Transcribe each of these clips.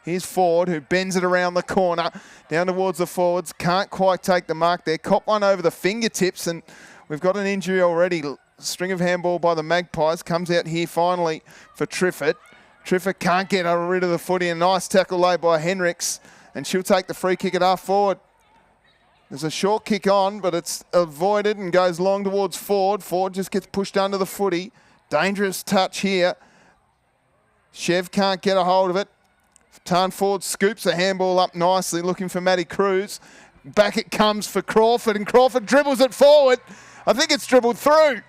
Here's Ford, who bends it around the corner, down towards the forwards. Can't quite take the mark there. Cop one over the fingertips, and we've got an injury already. String of handball by the Magpies. Comes out here finally for Triffett. Triffett can't get rid of the footy. A nice tackle laid by Henricks, and she'll take the free kick at half forward. There's a short kick on, but it's avoided and goes long towards Ford. Ford just gets pushed under the footy. Dangerous touch here. Chev can't get a hold of it. Tarn Ford scoops a handball up nicely, looking for Matty Cruz. Back it comes for Crawford, and Crawford dribbles it forward. I think it's dribbled through.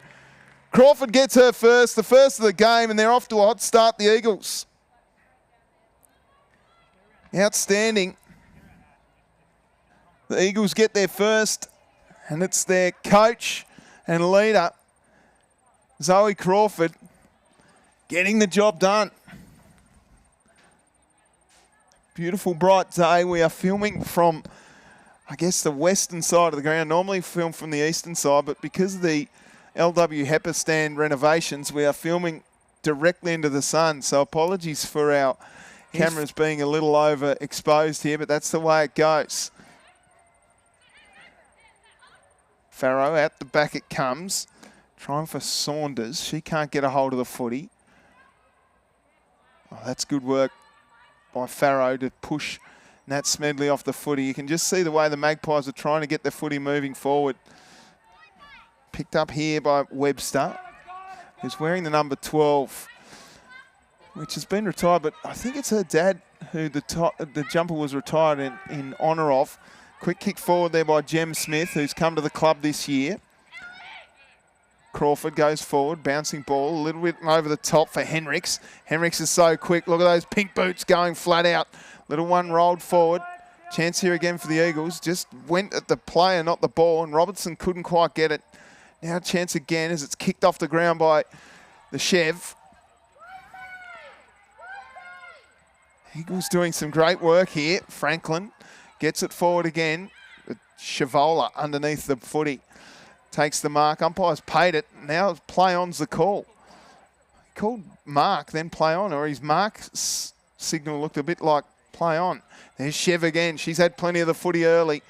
Crawford gets her first, the first of the game, and they're off to a hot start, the Eagles. Outstanding. The Eagles get their first, and it's their coach and leader, Zoe Crawford, getting the job done. Beautiful bright day. We are filming from, I guess, the western side of the ground. Normally film from the eastern side, but because of the LW Hepper stand renovations, we are filming directly into the sun. So apologies for our cameras being a little overexposed here, but that's the way it goes. Farrow, out the back it comes. Trying for Saunders. She can't get a hold of the footy. Oh, that's good work by Farrow to push Nat Smedley off the footy. You can just see the way the Magpies are trying to get the footy moving forward. Picked up here by Webster, who's wearing the number 12, which has been retired, but I think it's her dad who the jumper was retired in honour of. Quick kick forward there by Jem Smith, who's come to the club this year. Crawford goes forward, bouncing ball, a little bit over the top for Henricks. Henricks is so quick. Look at those pink boots going flat out. Little one rolled forward. Chance here again for the Eagles. Just went at the player, not the ball, and Robertson couldn't quite get it. Now chance again as it's kicked off the ground by the Chev. Eagles doing some great work here. Franklin gets it forward again. Chavola underneath the footy. Takes the mark. Umpire's paid it. Now play on's the call. He called mark, then play on, or his mark signal looked a bit like play on. There's Chev again. She's had plenty of the footy early.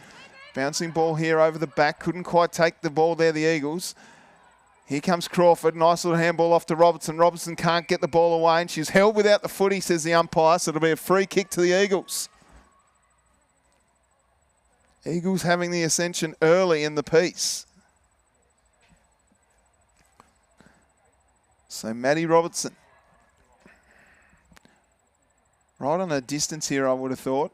Bouncing ball here over the back. Couldn't quite take the ball there, the Eagles. Here comes Crawford. Nice little handball off to Robertson. Robertson can't get the ball away, and she's held without the footy, says the umpire, so it'll be a free kick to the Eagles. Eagles having the ascension early in the piece. So Maddie Robertson. Right on a distance here, I would have thought.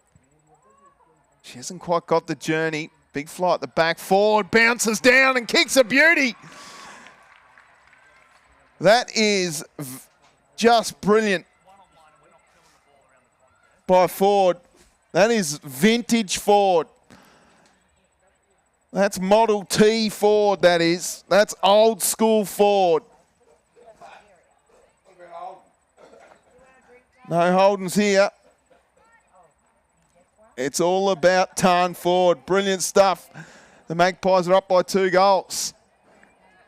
She hasn't quite got the journey. Big fly at the back. Forward, bounces down and kicks a beauty. That is just brilliant by Ford. That is vintage Ford. That's Model T Ford, that is. That's old school Ford. No Holdens here. It's all about Tarn Ford. Brilliant stuff. The Magpies are up by 2 goals.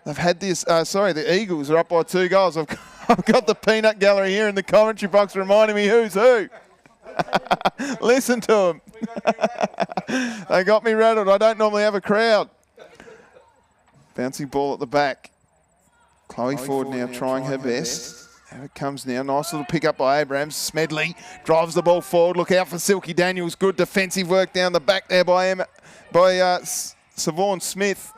They've had this, the Eagles are up by 2 goals. I've got the peanut gallery here in the commentary box reminding me who's who. Listen to them. They got me rattled. I don't normally have a crowd. Bouncing ball at the back. Chloe Ford now trying her best. Here it comes now. Nice little pick up by Abrams. Smedley drives the ball forward. Look out for Silky Daniels. Good defensive work down the back there by Siobhan Smith.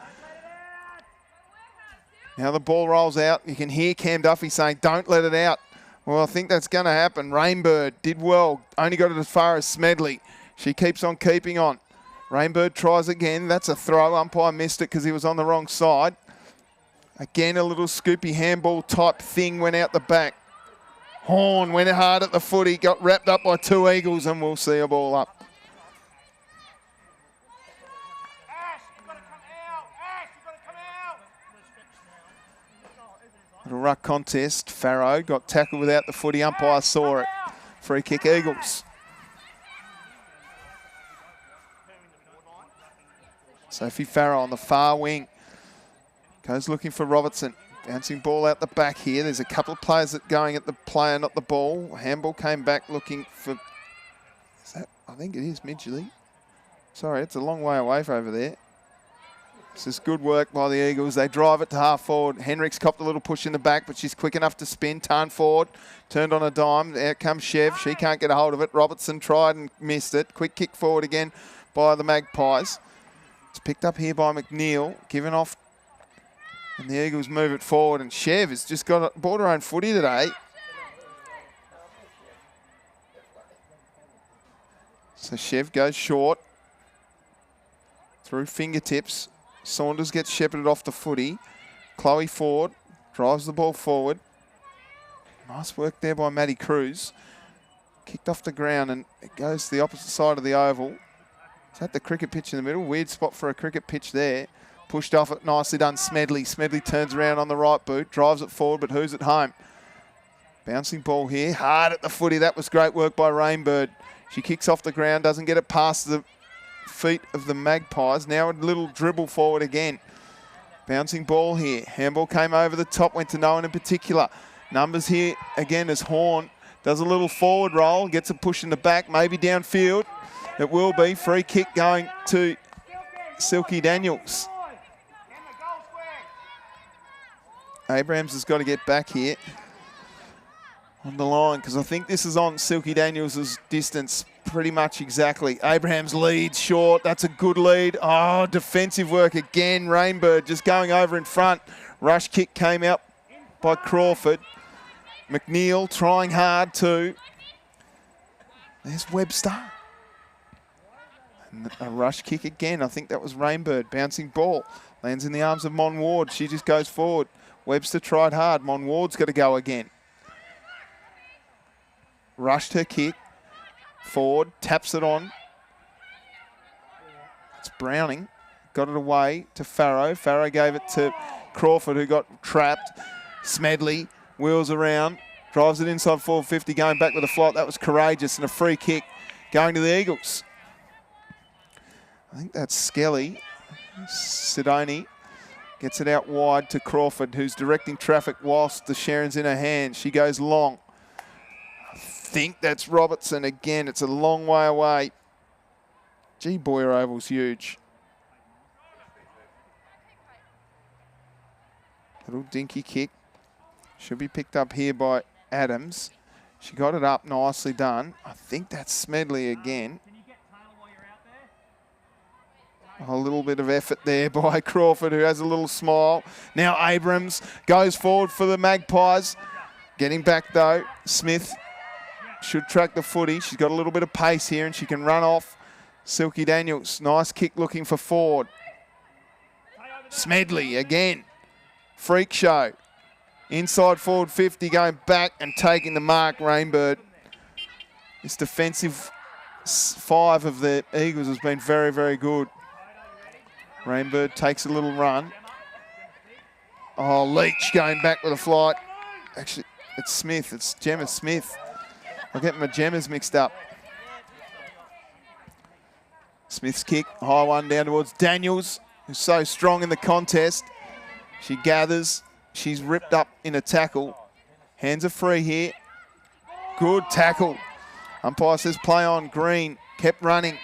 Now the ball rolls out. You can hear Cam Duffy saying, don't let it out. Well, I think that's going to happen. Rainbird did well. Only got it as far as Smedley. She keeps on keeping on. Rainbird tries again. That's a throw. Umpire missed it because he was on the wrong side. Again, a little scoopy handball type thing went out the back. Horn went hard at the footy, got wrapped up by 2 Eagles, and we'll see a ball up. Little ruck contest. Farrow got tackled without the footy. Umpire saw it. Free kick Eagles. Sophie Farrow on the far wing. Goes looking for Robertson. Bouncing ball out the back here. There's a couple of players that going at the player, not the ball. Handball came back looking for Is that, I think it is Midgley. Sorry, it's a long way away from over there. This is good work by the Eagles. They drive it to half forward. Henrik's copped a little push in the back, but she's quick enough to spin. Turn forward, turned on a dime. Out comes Chev. She can't get a hold of it. Robertson tried and missed it. Quick kick forward again by the Magpies. It's picked up here by McNeil, given off. And the Eagles move it forward. And Chev has just bought her own footy today. So Chev goes short. Through fingertips. Saunders gets shepherded off the footy. Chloe Ford drives the ball forward. Nice work there by Maddie Cruz. Kicked off the ground and it goes to the opposite side of the oval. Is that the cricket pitch in the middle? Weird spot for a cricket pitch there. Pushed off it, nicely done Smedley. Smedley turns around on the right boot, drives it forward, but who's at home? Bouncing ball here, hard at the footy. That was great work by Rainbird. She kicks off the ground, doesn't get it past the feet of the Magpies. Now a little dribble forward again. Bouncing ball here. Handball came over the top, went to no one in particular. Numbers here again as Horn does a little forward roll, gets a push in the back, maybe downfield. It will be. Free kick going to Silky Daniels. Abrams has got to get back here on the line because I think this is on Silky Daniels' distance pretty much exactly. Abrams leads short. That's a good lead. Oh, defensive work again. Rainbird just going over in front. Rush kick came out by Crawford. McNeil trying hard too. There's Webster. And a rush kick again. I think that was Rainbird. Bouncing ball. Lands in the arms of Mon Ward. She just goes forward. Webster tried hard. Mon Ward's got to go again. Rushed her kick. Forward. Taps it on. It's Browning. Got it away to Farrow. Farrow gave it to Crawford, who got trapped. Smedley wheels around. Drives it inside 450. Going back with a flight. That was courageous. And a free kick going to the Eagles. I think that's Skelly. Sidoni gets it out wide to Crawford, who's directing traffic whilst the Sharon's in her hand. She goes long. I think that's Robertson again. It's a long way away. Gee, Boyer Oval's huge. Little dinky kick. Should be picked up here by Adams. She got it up, nicely done. I think that's Smedley again. A little bit of effort there by Crawford, who has a little smile. Now Abrams goes forward for the Magpies. Getting back though. Smith should track the footy. She's got a little bit of pace here and she can run off. Silky Daniels, nice kick looking for Ford. Smedley again. Freak show. Inside forward 50, going back and taking the mark, Rainbird. This defensive five of the Eagles has been very, very good. Rainbird takes a little run. Oh, Leach going back with a flight. Actually, it's Smith. It's Gemma Smith. I get my Gemmas mixed up. Smith's kick, high one down towards Daniels, who's so strong in the contest. She gathers. She's ripped up in a tackle. Hands are free here. Good tackle. Umpire says play on. Green kept running.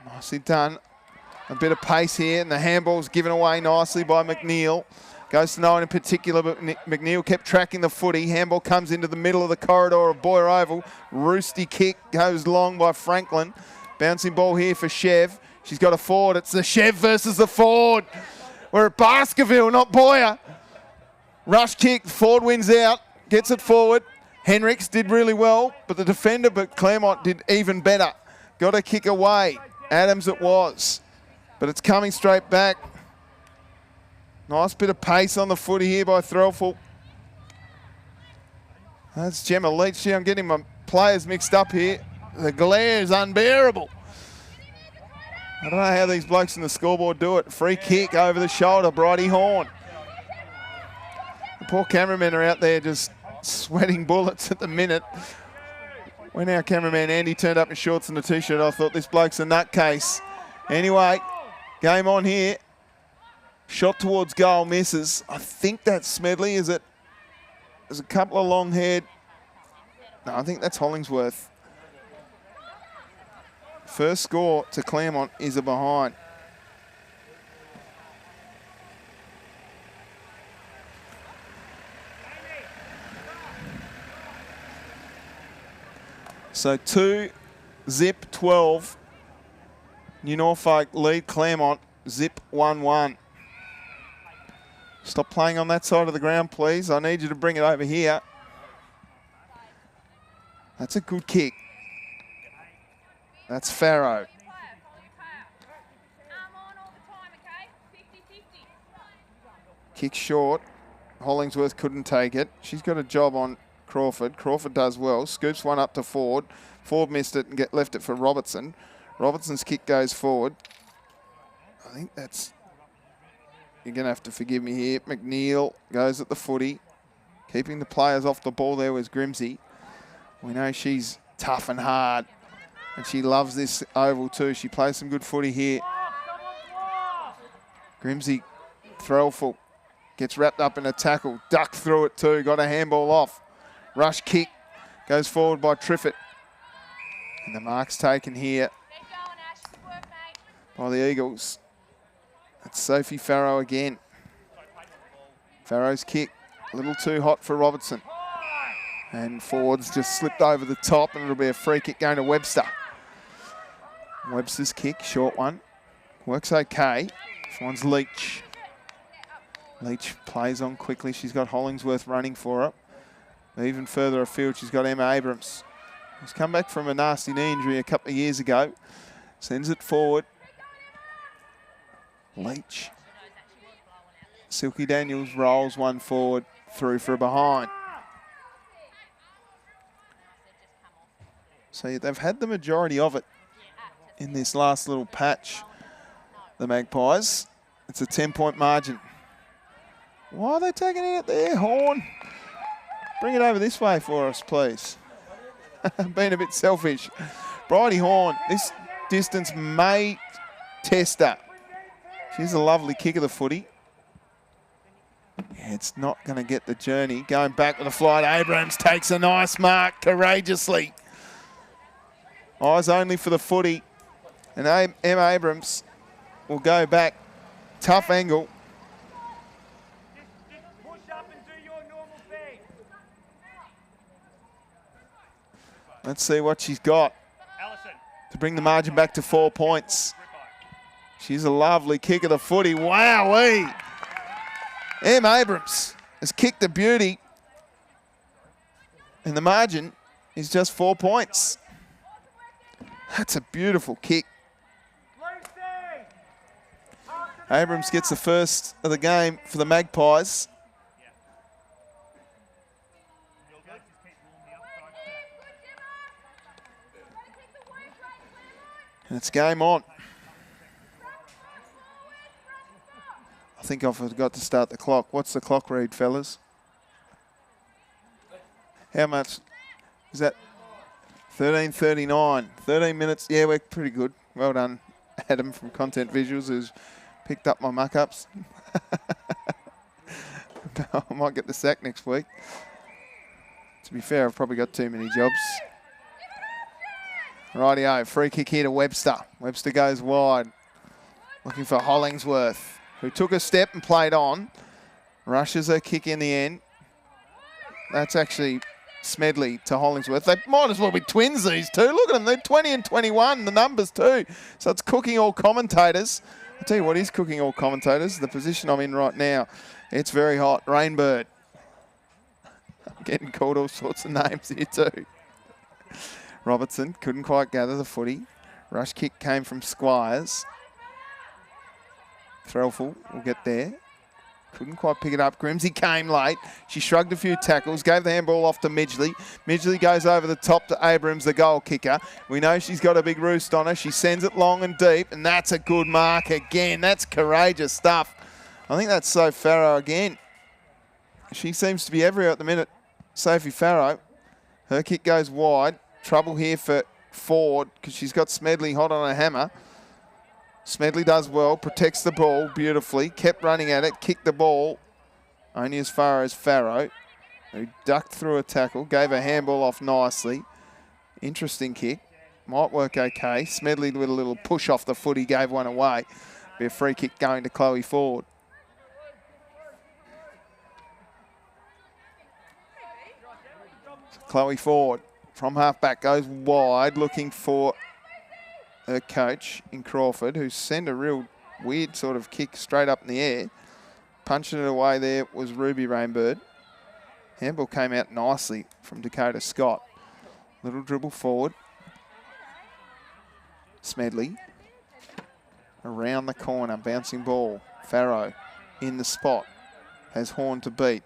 Nicely done. A bit of pace here, and the handball's given away nicely by McNeil. Goes to no one in particular, but McNeil kept tracking the footy. Handball comes into the middle of the corridor of Boyer Oval. Roosty kick goes long by Franklin. Bouncing ball here for Chev. She's got a forward. It's the Chev versus the Ford. We're at Baskerville, not Boyer. Rush kick. Ford wins out. Gets it forward. Henricks did really well, but the defender, but Claremont did even better. Got a kick away. Adams it was. But it's coming straight back. Nice bit of pace on the footy here by Threlful. That's Gemma Leach. Gee, I'm getting my players mixed up here. The glare is unbearable. I don't know how these blokes in the scoreboard do it. Free kick over the shoulder, Bridie Horn. The poor cameramen are out there just sweating bullets at the minute. When our cameraman Andy turned up in shorts and a t-shirt, I thought this bloke's a nutcase. Anyway, game on here. Shot towards goal, misses. I think that's Smedley. Is it? There's a couple of long-haired. No, I think that's Hollingsworth. First score to Claremont is a behind. So 2-12. New Norfolk lead Claremont, zip 1-1. Stop playing on that side of the ground, please. I need you to bring it over here. That's a good kick. That's Farrow. Kick short. Hollingsworth couldn't take it. She's got a job on Crawford. Crawford does well. Scoops one up to Ford. Ford missed it and left it for Robertson. Robertson's kick goes forward. I think that's... You're going to have to forgive me here. McNeil goes at the footy. Keeping the players off the ball there was Grimsey. We know she's tough and hard. And she loves this oval too. She plays some good footy here. Grimsey, throwful. Gets wrapped up in a tackle. Ducked through it too. Got a handball off. Rush kick. Goes forward by Triffett. And the mark's taken here by the Eagles. It's Sophie Farrow again. Farrow's kick. A little too hot for Robertson. And Ford's just slipped over the top, and it'll be a free kick going to Webster. Webster's kick, short one. Works okay. This one's Leach. Leach plays on quickly. She's got Hollingsworth running for her. But even further afield, she's got Emma Abrams. She's come back from a nasty knee injury a couple of years ago. Sends it forward. Leach. Silky Daniels rolls one forward, through for a behind. So they've had the majority of it in this last little patch, the Magpies. It's a 10-point margin. Why are they taking it out there, Horn? Bring it over this way for us, please. Being a bit selfish. Bridie Horn, this distance may test her. She's a lovely kick of the footy. Yeah, it's not going to get the journey. Going back with a flight. Abrams takes a nice mark courageously. Eyes only for the footy. And Emma Abrams will go back. Tough angle. Push up and do your normal thing. Let's see what she's got to bring the margin back to 4 points. She's a lovely kick of the footy. Wowee! Em Abrams has kicked the beauty. And the margin is just 4 points. That's a beautiful kick. Abrams gets the first of the game for the Magpies. And it's game on. I think I forgot to start the clock. What's the clock read, fellas? How much is that? 13:39. 13 minutes. Yeah, we're pretty good. Well done, Adam from Content Visuals, who's picked up my muck-ups. I might get the sack next week. To be fair, I've probably got too many jobs. Rightio, free kick here to Webster. Webster goes wide. Looking for Hollingsworth, who took a step and played on. Rushes her kick in the end. That's actually Smedley to Hollingsworth. They might as well be twins, these two. Look at them. They're 20 and 21, the numbers too. So it's cooking all commentators. I'll tell you what is cooking all commentators, the position I'm in right now. It's very hot. Rainbird. I'm getting called all sorts of names here too. Robertson couldn't quite gather the footy. Rush kick came from Squires. Threlful will get there. Couldn't quite pick it up. Grimsey came late. She shrugged a few tackles, gave the handball off to Midgley. Midgley goes over the top to Abrams, the goal kicker. We know she's got a big roost on her. She sends it long and deep, and that's a good mark again. That's courageous stuff. I think that's Sophie Farrow again. She seems to be everywhere at the minute. Sophie Farrow. Her kick goes wide. Trouble here for Ford because she's got Smedley hot on a hammer. Smedley does well, protects the ball beautifully, kept running at it, kicked the ball only as far as Farrow, who ducked through a tackle, gave a handball off nicely. Interesting kick. Might work okay. Smedley with a little push off the footy, gave one away. Be a free kick going to Chloe Ford. Chloe Ford from half-back goes wide, looking for her coach in Crawford, who sent a real weird sort of kick straight up in the air. Punching it away there was Ruby Rainbird. Handball came out nicely from Dakota Scott. Little dribble forward. Smedley. Around the corner, bouncing ball. Farrow in the spot. Has Horn to beat.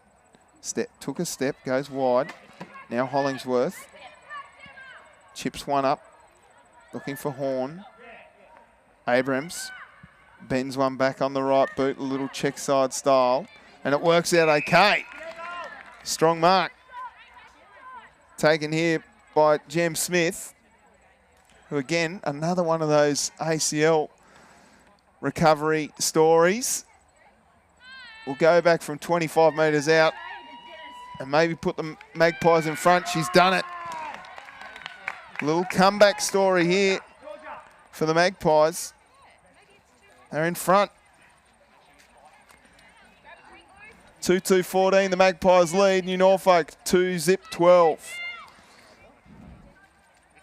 Took a step, goes wide. Now Hollingsworth. Chips one up. Looking for Horn. Abrams. Bends one back on the right boot, a little check side style. And it works out okay. Strong mark. Taken here by Jem Smith, who again, another one of those ACL recovery stories. Will go back from 25 metres out and maybe put the Magpies in front. She's done it. Little comeback story here for the Magpies. They're in front. 2-2-14, the Magpies lead. New Norfolk 2-12. If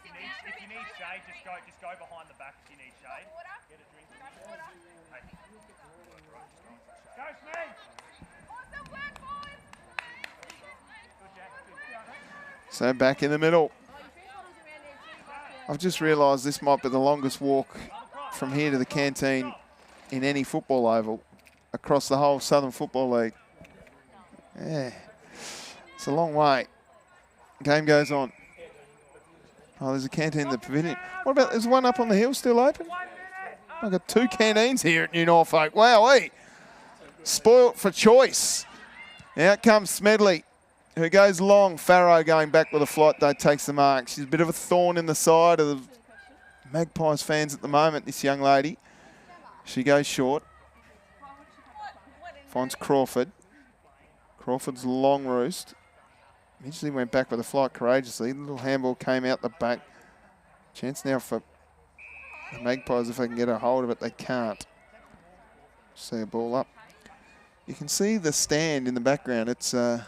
you need shade, just go behind the back if you need shade. Get a drink. Go, Smith! So back in the middle. I've just realised this might be the longest walk from here to the canteen in any football oval across the whole Southern Football League. Yeah, it's a long way. Game goes on. Oh, there's a canteen in the pavilion. What about, there's one up on the hill still open? I've got 2 canteens here at New Norfolk. Wowee. Spoilt for choice. Out comes Smedley, who goes long. Farrow going back with a flight though, takes the mark. She's a bit of a thorn in the side of the Magpies fans at the moment, this young lady. She goes short. Finds Crawford. Crawford's long roost. Eventually went back with a flight courageously. The little handball came out the back. Chance now for the Magpies, if they can get a hold of it. They can't. See a ball up. You can see the stand in the background. It's got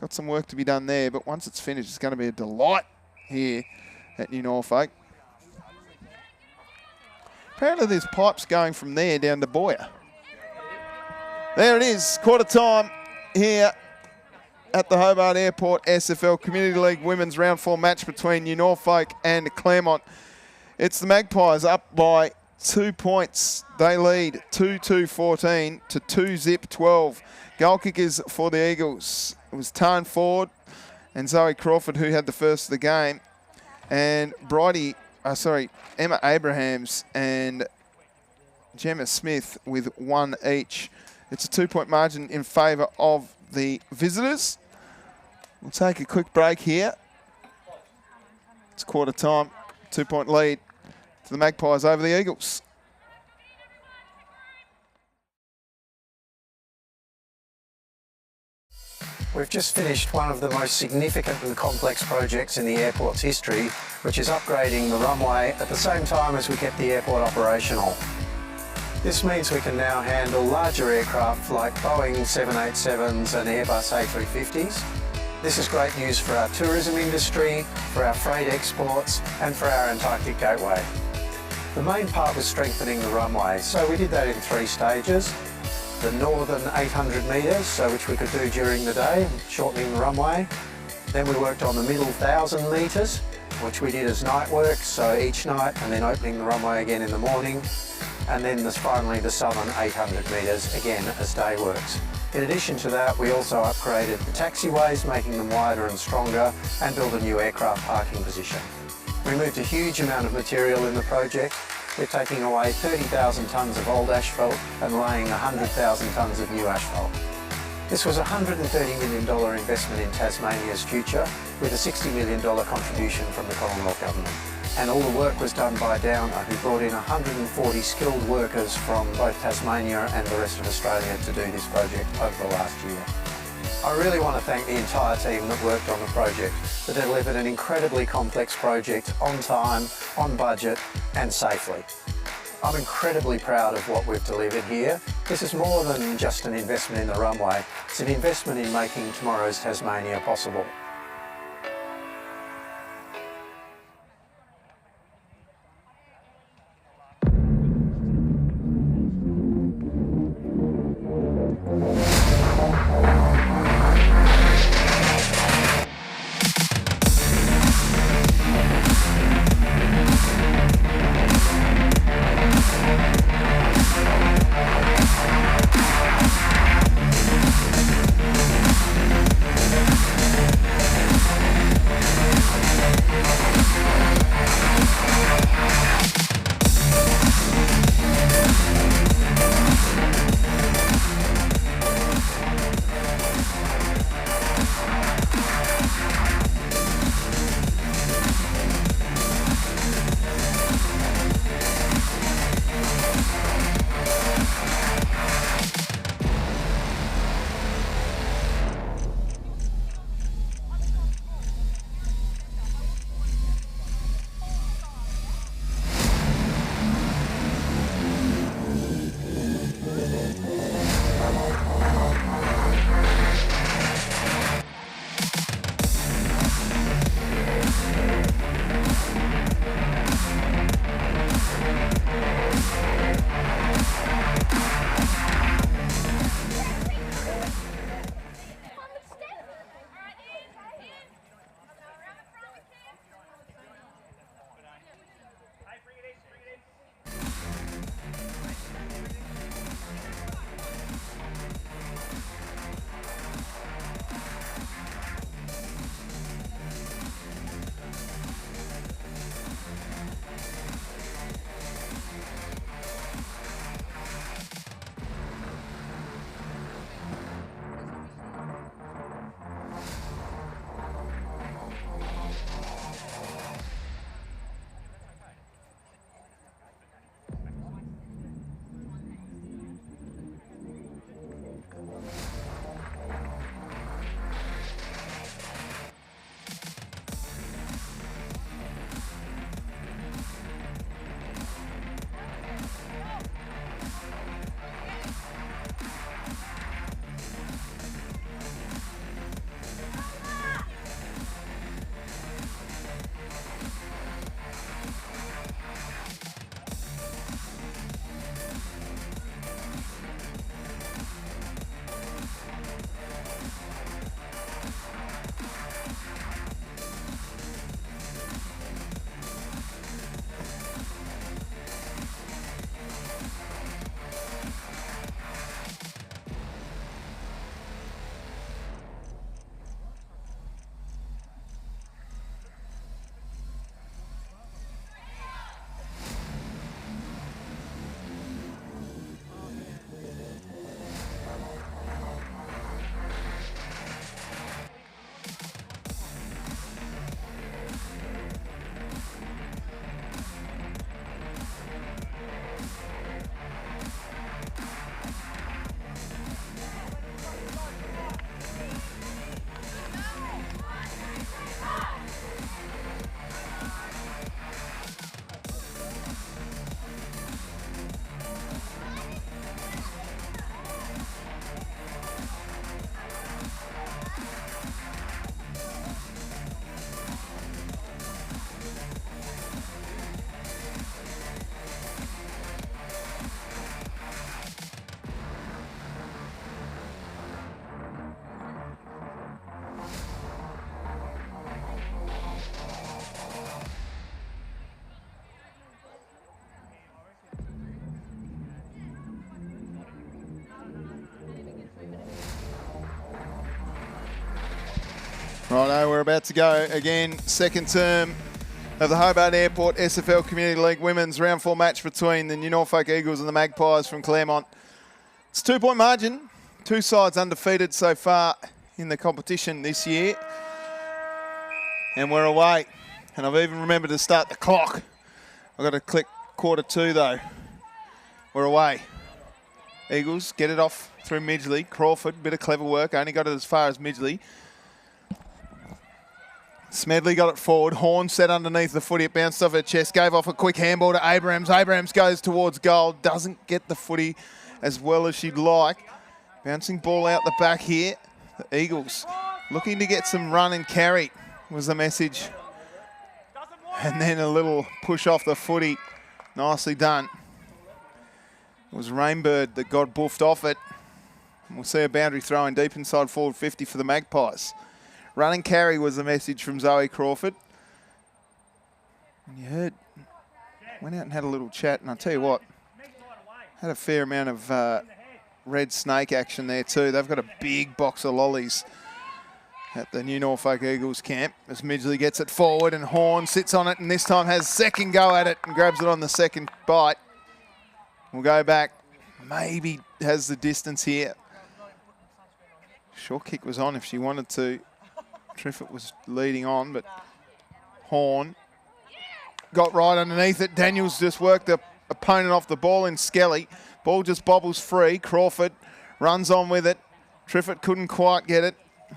some work to be done there, but once it's finished, it's going to be a delight here at New Norfolk. Apparently there's pipes going from there down to Boyer. There it is, quarter time here at the Hobart Airport SFL Community League Women's Round 4 match between New Norfolk and Claremont. It's the Magpies up by 2 points. They lead 2-2-14 to 2-12. Goal kickers for the Eagles. It was Tarn Ford and Zoe Crawford who had the first of the game. And Emma Abrahams and Gemma Smith with 1 each. It's a 2-point margin in favour of the visitors. We'll take a quick break here. It's quarter time. 2-point lead to the Magpies over the Eagles. We've just finished one of the most significant and complex projects in the airport's history, which is upgrading the runway at the same time as we kept the airport operational. This means we can now handle larger aircraft like Boeing 787s and Airbus A350s. This is great news for our tourism industry, for our freight exports and for our Antarctic gateway. The main part was strengthening the runway, so we did that in 3 stages. The northern 800 metres, which we could do during the day, shortening the runway. Then we worked on the middle 1,000 metres, which we did as night work, so each night, and then opening the runway again in the morning. And then finally the southern 800 metres, again as day works. In addition to that, we also upgraded the taxiways, making them wider and stronger, and built a new aircraft parking position. We moved a huge amount of material in the project. We're taking away 30,000 tonnes of old asphalt and laying 100,000 tonnes of new asphalt. This was a $130 million investment in Tasmania's future, with a $60 million contribution from the Commonwealth Government. And all the work was done by Downer, who brought in 140 skilled workers from both Tasmania and the rest of Australia to do this project over the last year. I really want to thank the entire team that worked on the project, that delivered an incredibly complex project on time, on budget and safely. I'm incredibly proud of what we've delivered here. This is more than just an investment in the runway, it's an investment in making tomorrow's Tasmania possible. Righto, we're about to go again. Second term of the Hobart Airport SFL Community League Women's Round 4 match between the New Norfolk Eagles and the Magpies from Claremont. It's a 2-point margin. Two sides undefeated so far in the competition this year. And we're away. And I've even remembered to start the clock. I've got to click 1:45 though. We're away. Eagles get it off through Midgley. Crawford, bit of clever work, only got it as far as Midgley. Smedley got it forward. Horn set underneath the footy. It bounced off her chest. Gave off a quick handball to Abrams. Abrams goes towards goal. Doesn't get the footy as well as she'd like. Bouncing ball out the back here. The Eagles looking to get some run and carry was the message. And then a little push off the footy. Nicely done. It was Rainbird that got boofed off it. And we'll see a boundary throw in deep inside forward 50 for the Magpies. Run and carry was the message from Zoe Crawford. And you heard, went out and had a little chat, and I'll tell you what, had a fair amount of red snake action there too. They've got a big box of lollies at the new Norfolk Eagles camp as Midgley gets it forward and Horn sits on it and this time has second go at it and grabs it on the second bite. We'll go back, maybe has the distance here. Short kick was on if she wanted to. Triffett was leading on, but Horn got right underneath it. Daniels just worked the opponent off the ball in Skelly. Ball just bobbles free. Crawford runs on with it. Triffett couldn't quite get it.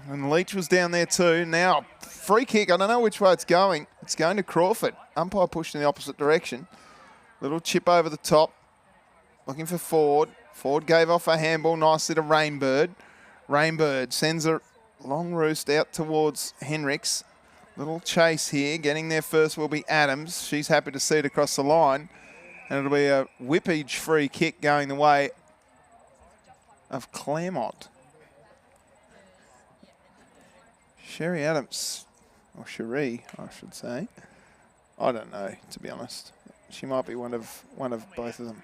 And Leach was down there too. Now, free kick. I don't know which way it's going. It's going to Crawford. Umpire pushed in the opposite direction. Little chip over the top. Looking for Ford. Ford gave off a handball nicely to Rainbird. Rainbird sends a long roost out towards Henricks. Little chase here. Getting there first will be Adams. She's happy to see it across the line. And it'll be a whippage free kick going the way of Claremont. Sherry Adams, or Cherie, I should say. I don't know, to be honest. She might be one of both of them.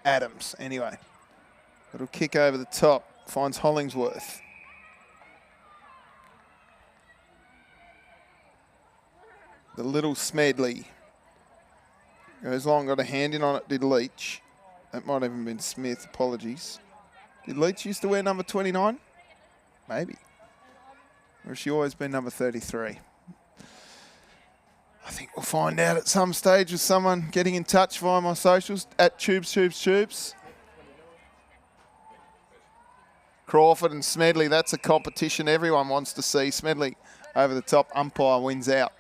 Adams, anyway. Little kick over the top, finds Hollingsworth. The little Smedley goes long, got a hand in on it, did Leach. That might have even been Smith, apologies. Did Leach used to wear number 29? Maybe. Or has she always been number 33? I think we'll find out at some stage with someone getting in touch via my socials at Tubes. Crawford and Smedley, that's a competition everyone wants to see. Smedley over the top, umpire wins out.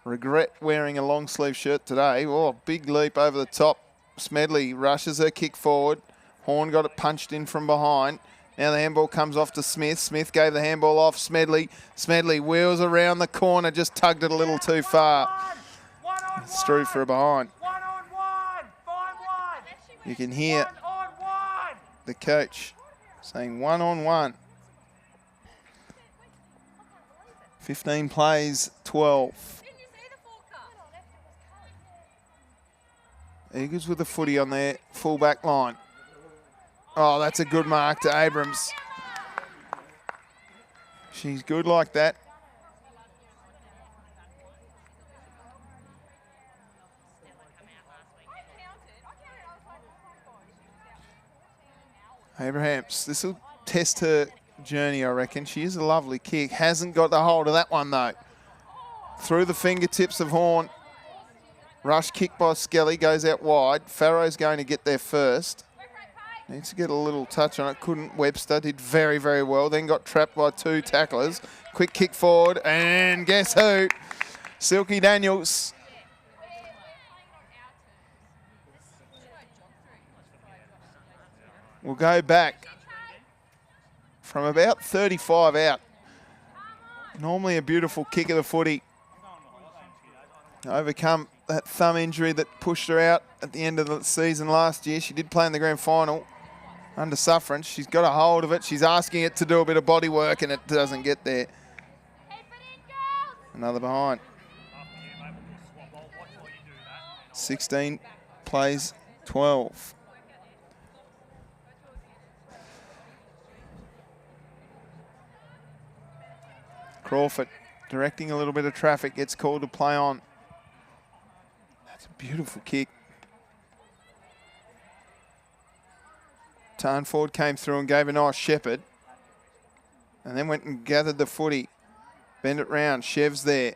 Regret wearing a long sleeve shirt today. Oh, big leap over the top. Smedley rushes her kick forward. Horn got it punched in from behind. Now the handball comes off to Smith. Smith gave the handball off. Smedley wheels around the corner, just tugged it a little too far. It's through for a behind. You can hear the coach saying 1-on-1. 15 plays, 12. Eagles with the footy on their full-back line. Oh, that's a good mark to Abrams. She's good like that. Abrahams, this will test her journey, I reckon. She is a lovely kick. Hasn't got the hold of that one, though. Through the fingertips of Horn. Rush kick by Skelly, goes out wide. Farrow's going to get there first. Needs to get a little touch on it. Couldn't. Webster did very, very well. Then got trapped by two tacklers. Quick kick forward. And guess who? Silky Daniels. We'll go back from about 35 out. Normally a beautiful kick of the footy. Overcome that thumb injury that pushed her out at the end of the season last year. She did play in the grand final under sufferance. She's got a hold of it. She's asking it to do a bit of body work and it doesn't get there. Another behind. 16 plays 12. Crawford directing a little bit of traffic, gets called to play on. That's a beautiful kick. Tarnford came through and gave a nice shepherd. And then went and gathered the footy. Bend it round, Chev's there.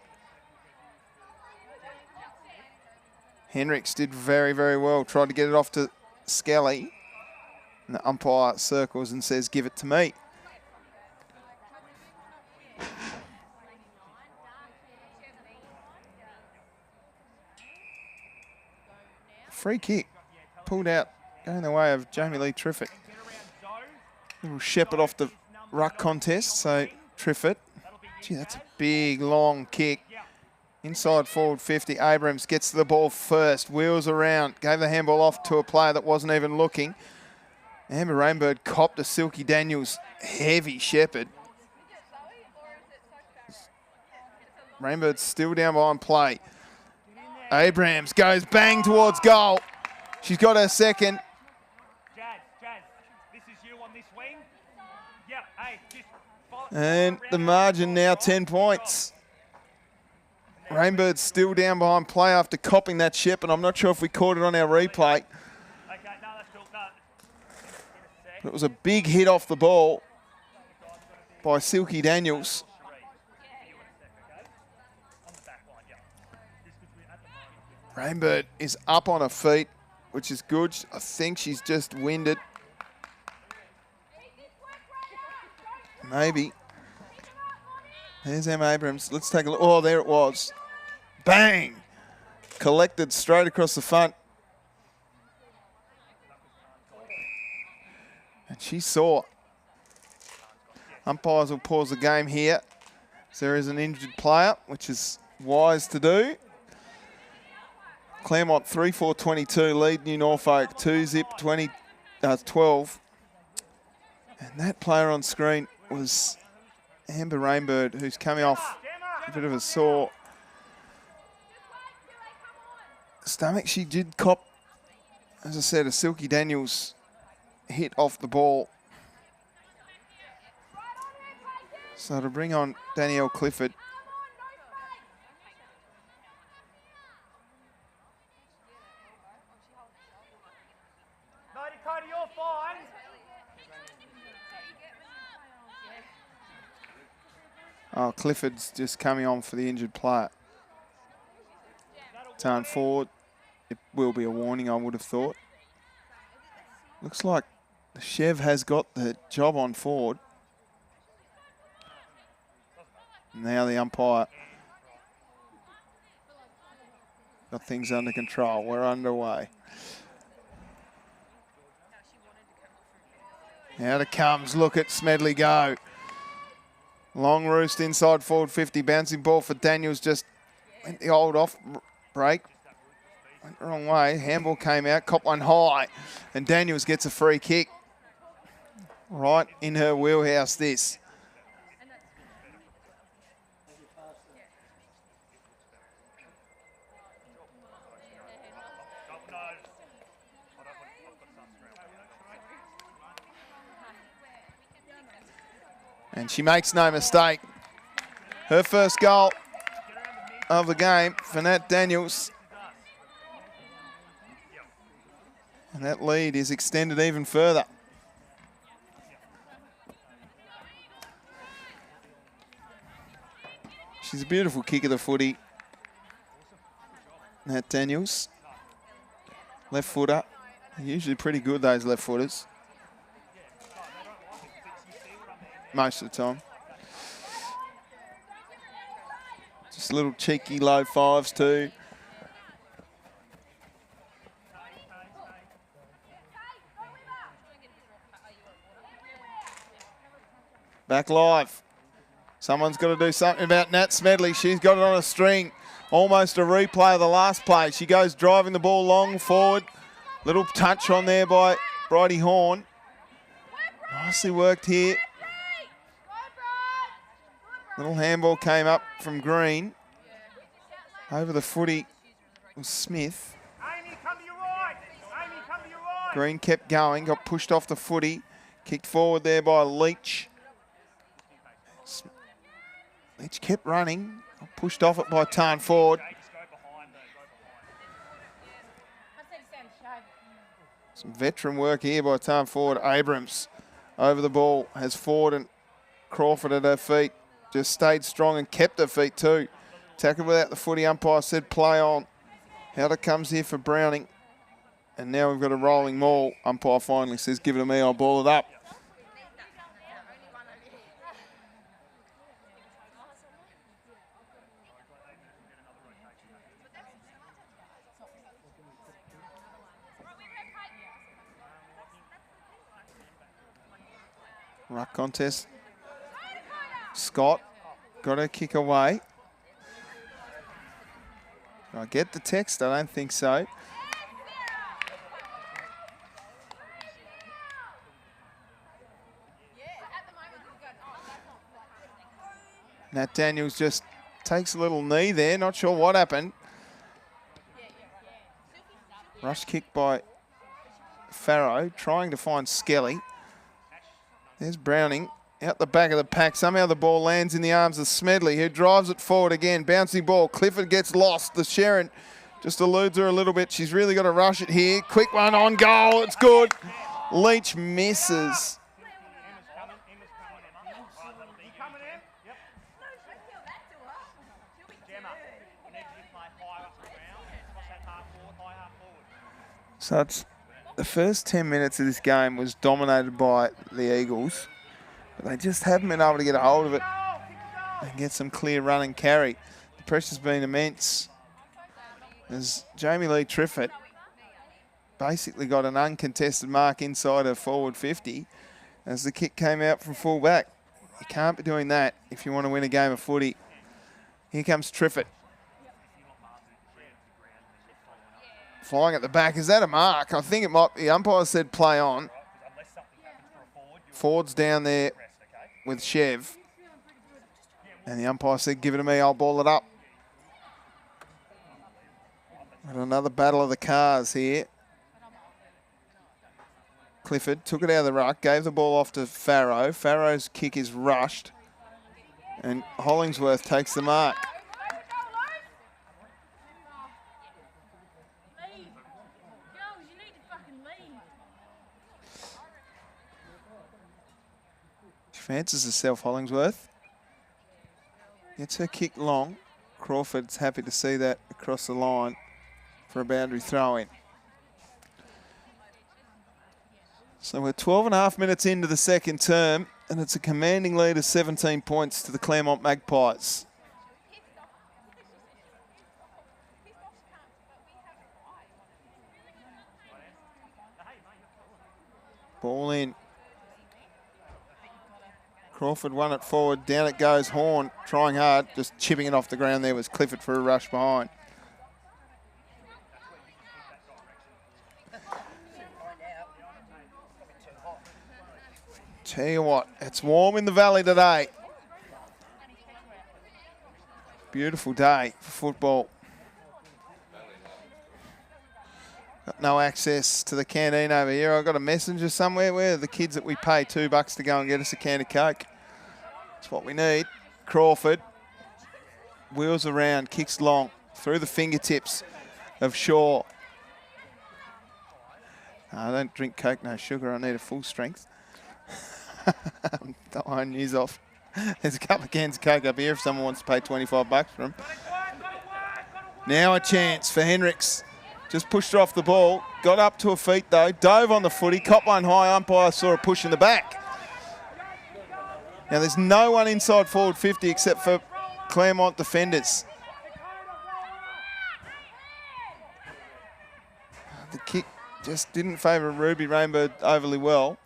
Henricks did very, very well. Tried to get it off to Skelly. And the umpire circles and says, give it to me. Free kick. Pulled out, going the way of Jamie Lee Triffett. Little shepherd off the ruck contest, so Triffett. Gee, that's a big, long kick. Inside forward 50, Abrams gets to the ball first, wheels around, gave the handball off to a player that wasn't even looking. Amber Rainbird copped a Silky Daniels heavy shepherd. Rainbird's still down behind play. Abrams goes bang towards goal. She's got her second. Jazz, this is you on this wing. Yeah, hey, just follow. And the margin now 10 points. Rainbird's still down behind play after copping that shepherd. I'm not sure if we caught it on our replay. Okay, no, that's cool. No. But it was a big hit off the ball by Silky Daniels. Rainbird is up on her feet, which is good. I think she's just winded. Maybe. There's Emma Abrams. Let's take a look. Oh, there it was. Bang! Collected straight across the front. And she saw. Umpires will pause the game here. So there is an injured player, which is wise to do. Claremont 3-4-22, lead New Norfolk 2-zip 12. And that player on screen was Amber Rainbird, who's coming off a bit of a sore stomach. She did cop, as I said, a Silky Daniels hit off the ball. So to bring on Danielle Clifford. No, Dakota, you're fine. Oh, Clifford's just coming on for the injured player. Turn forward. It will be a warning, I would have thought. Looks like the Chev has got the job on forward. Now the umpire got things under control. We're underway. Out it comes. Look at Smedley go. Long roost inside forward 50. Bouncing ball for Daniels. Just went the old off break. Went the wrong way. Handball came out. Cop one high. And Daniels gets a free kick. Right in her wheelhouse this. And she makes no mistake. Her first goal of the game for Nat Daniels. And that lead is extended even further. She's a beautiful kick of the footy. Nat Daniels. Left footer. Usually pretty good, those left footers. Most of the time. Just little cheeky low fives too. Back live. Someone's got to do something about Nat Smedley. She's got it on a string. Almost a replay of the last play. She goes driving the ball long forward. Little touch on there by Bridie Horn. Nicely worked here. Little handball came up from Green. Over the footy was Smith. Amy, come to your right. Amy, come to your right. Green kept going, got pushed off the footy. Kicked forward there by Leach. Leach kept running. Pushed off it by Tarn Ford. Some veteran work here by Tarn Ford. Abrams over the ball has Ford and Crawford at her feet. Just stayed strong and kept her feet too. Tackled without the footy. Umpire said play on. Out it comes here for Browning. And now we've got a rolling maul. Umpire finally says, give it to me, I'll ball it up. Ruck contest. Scott got her kick away. Did I get the text? I don't think so. Nat Daniels just takes a little knee there. Not sure what happened. Rush kick by Farrow, trying to find Skelly. There's Browning out the back of the pack. Somehow the ball lands in the arms of Smedley, who drives it forward again. Bouncing ball. Clifford gets lost. The Sharon just eludes her a little bit. She's really got to rush it here. Quick one on goal. It's good. Leach misses. So it's the first 10 minutes of this game was dominated by the Eagles, but they just haven't been able to get a hold of it and get some clear run and carry. The pressure's been immense as Jamie Lee Triffett basically got an uncontested mark inside her forward 50 as the kick came out from full back. You can't be doing that if you want to win a game of footy. Here comes Triffett. Flying at the back. Is that a mark? I think it might be. The umpire said play on. Ford's down there with Chev. And the umpire said, give it to me, I'll ball it up. And another battle of the cars here. Clifford took it out of the ruck, gave the ball off to Farrow. Farrow's kick is rushed. And Hollingsworth takes the mark. Fancies herself, Hollingsworth. Gets her kick long. Crawford's happy to see that across the line for a boundary throw-in. So we're 12.5 minutes into the second term, and it's a commanding lead of 17 points to the Claremont Magpies. Ball in. Crawford won it forward. Down it goes Horn, trying hard. Just chipping it off the ground there was Clifford for a rush behind. Tell you what, it's warm in the valley today. Beautiful day for football. Got no access to the canteen over here. I've got a messenger somewhere. Where are the kids that we pay $2 to go and get us a can of Coke? That's what we need. Crawford wheels around, kicks long through the fingertips of Shaw. I don't drink Coke, no sugar. I need a full strength. The iron news off. There's a couple of cans of Coke up here if someone wants to pay $25 for them. Now a chance for Hendricks. Just pushed her off the ball. Got up to her feet though. Dove on the footy. Cop one high. Umpire saw her push in the back. Now there's no one inside forward 50 except for Claremont defenders. The kick just didn't favour Ruby Rainbow overly well.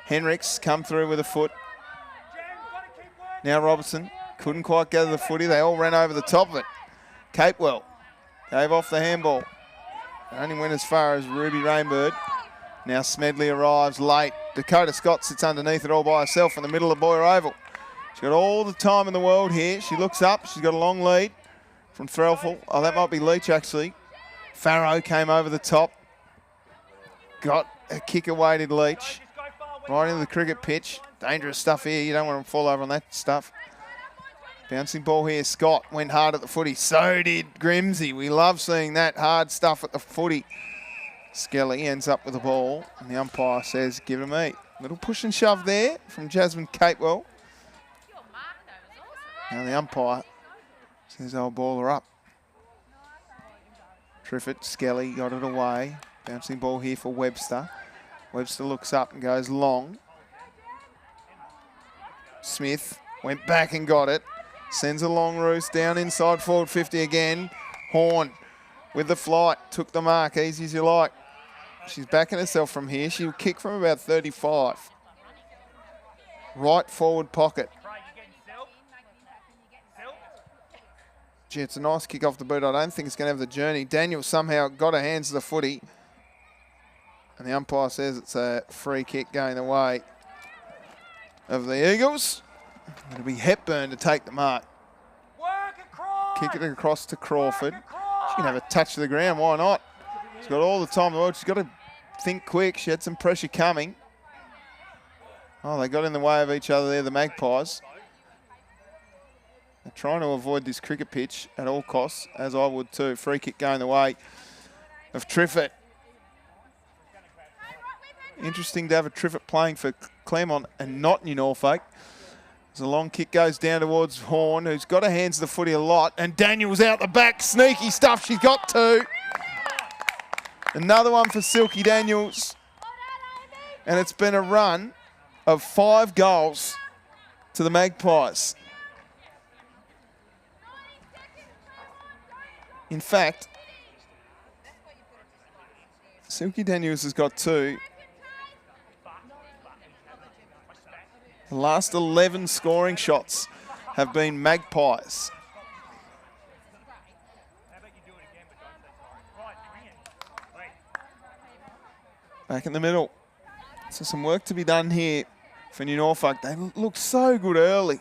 Hendricks come through with a foot. Now Robertson couldn't quite gather the footy. They all ran over the top of it. Capewell gave off the handball. Only went as far as Ruby Rainbird. Now Smedley arrives late. Dakota Scott sits underneath it all by herself in the middle of Boyer Oval. She's got all the time in the world here. She looks up. She's got a long lead from Threlfall. Oh, that might be Leach actually. Farrow came over the top. Got a kick-awaited Leach. Right into the cricket pitch. Dangerous stuff here. You don't want to fall over on that stuff. Bouncing ball here. Scott went hard at the footy. So did Grimsey. We love seeing that hard stuff at the footy. Skelly ends up with the ball. And the umpire says, give it to me. Little push and shove there from Jasmine Capewell. Now the umpire says, I'll ball her up. Triffett, Skelly got it away. Bouncing ball here for Webster. Webster looks up and goes long. Smith went back and got it. Sends a long roost down inside forward 50 again. Horn with the flight. Took the mark, easy as you like. She's backing herself from here. She'll kick from about 35. Right forward pocket. Gee, it's a nice kick off the boot. I don't think it's going to have the journey. Daniel somehow got her hands to the footy. And the umpire says it's a free kick going the way of the Eagles. It'll be Hepburn to take the mark. Kick it across to Crawford. She can have a touch to the ground. Why not? She's got all the time in the world. She's got to think quick. She had some pressure coming. Oh, they got in the way of each other there, the Magpies. They're trying to avoid this cricket pitch at all costs, as I would too. Free kick going the way of Triffett. Interesting to have a Triffett playing for Claremont and not New Norfolk. As a long kick goes down towards Horn, who's got her hands to the footy a lot. And Daniel's out the back. Sneaky stuff. She's got two. Another one for Silky Daniels. And it's been a run of 5 goals to the Magpies. In fact, Silky Daniels has got 2. The last 11 scoring shots have been Magpies. Back in the middle. So some work to be done here for New Norfolk. They look so good early.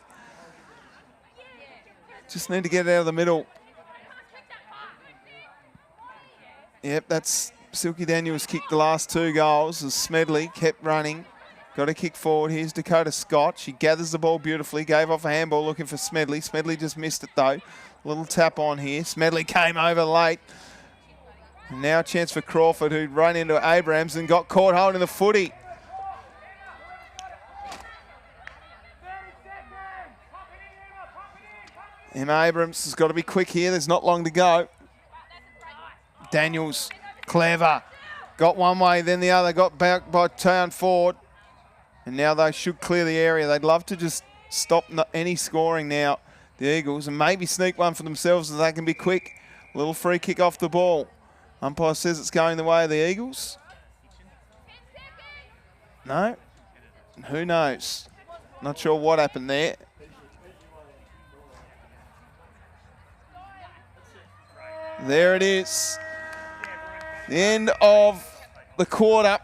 Just need to get it out of the middle. Yep, that's Silky Daniels kicked the last 2 goals as Smedley kept running. Got a kick forward. Here's Dakota Scott. She gathers the ball beautifully. Gave off a handball looking for Smedley. Smedley just missed it though. Little tap on here. Smedley came over late. And now a chance for Crawford, who'd run into Abrams and got caught holding the footy. Emma Abrams has got to be quick here. There's not long to go. Daniels, clever. Got one way, then the other. Got back by Town Ford. And now they should clear the area. They'd love to just stop any scoring now, the Eagles, and maybe sneak one for themselves so they can be quick. Little free kick off the ball. Umpire says it's going the way of the Eagles. No? Who knows? Not sure what happened there. There it is. The end of the quarter.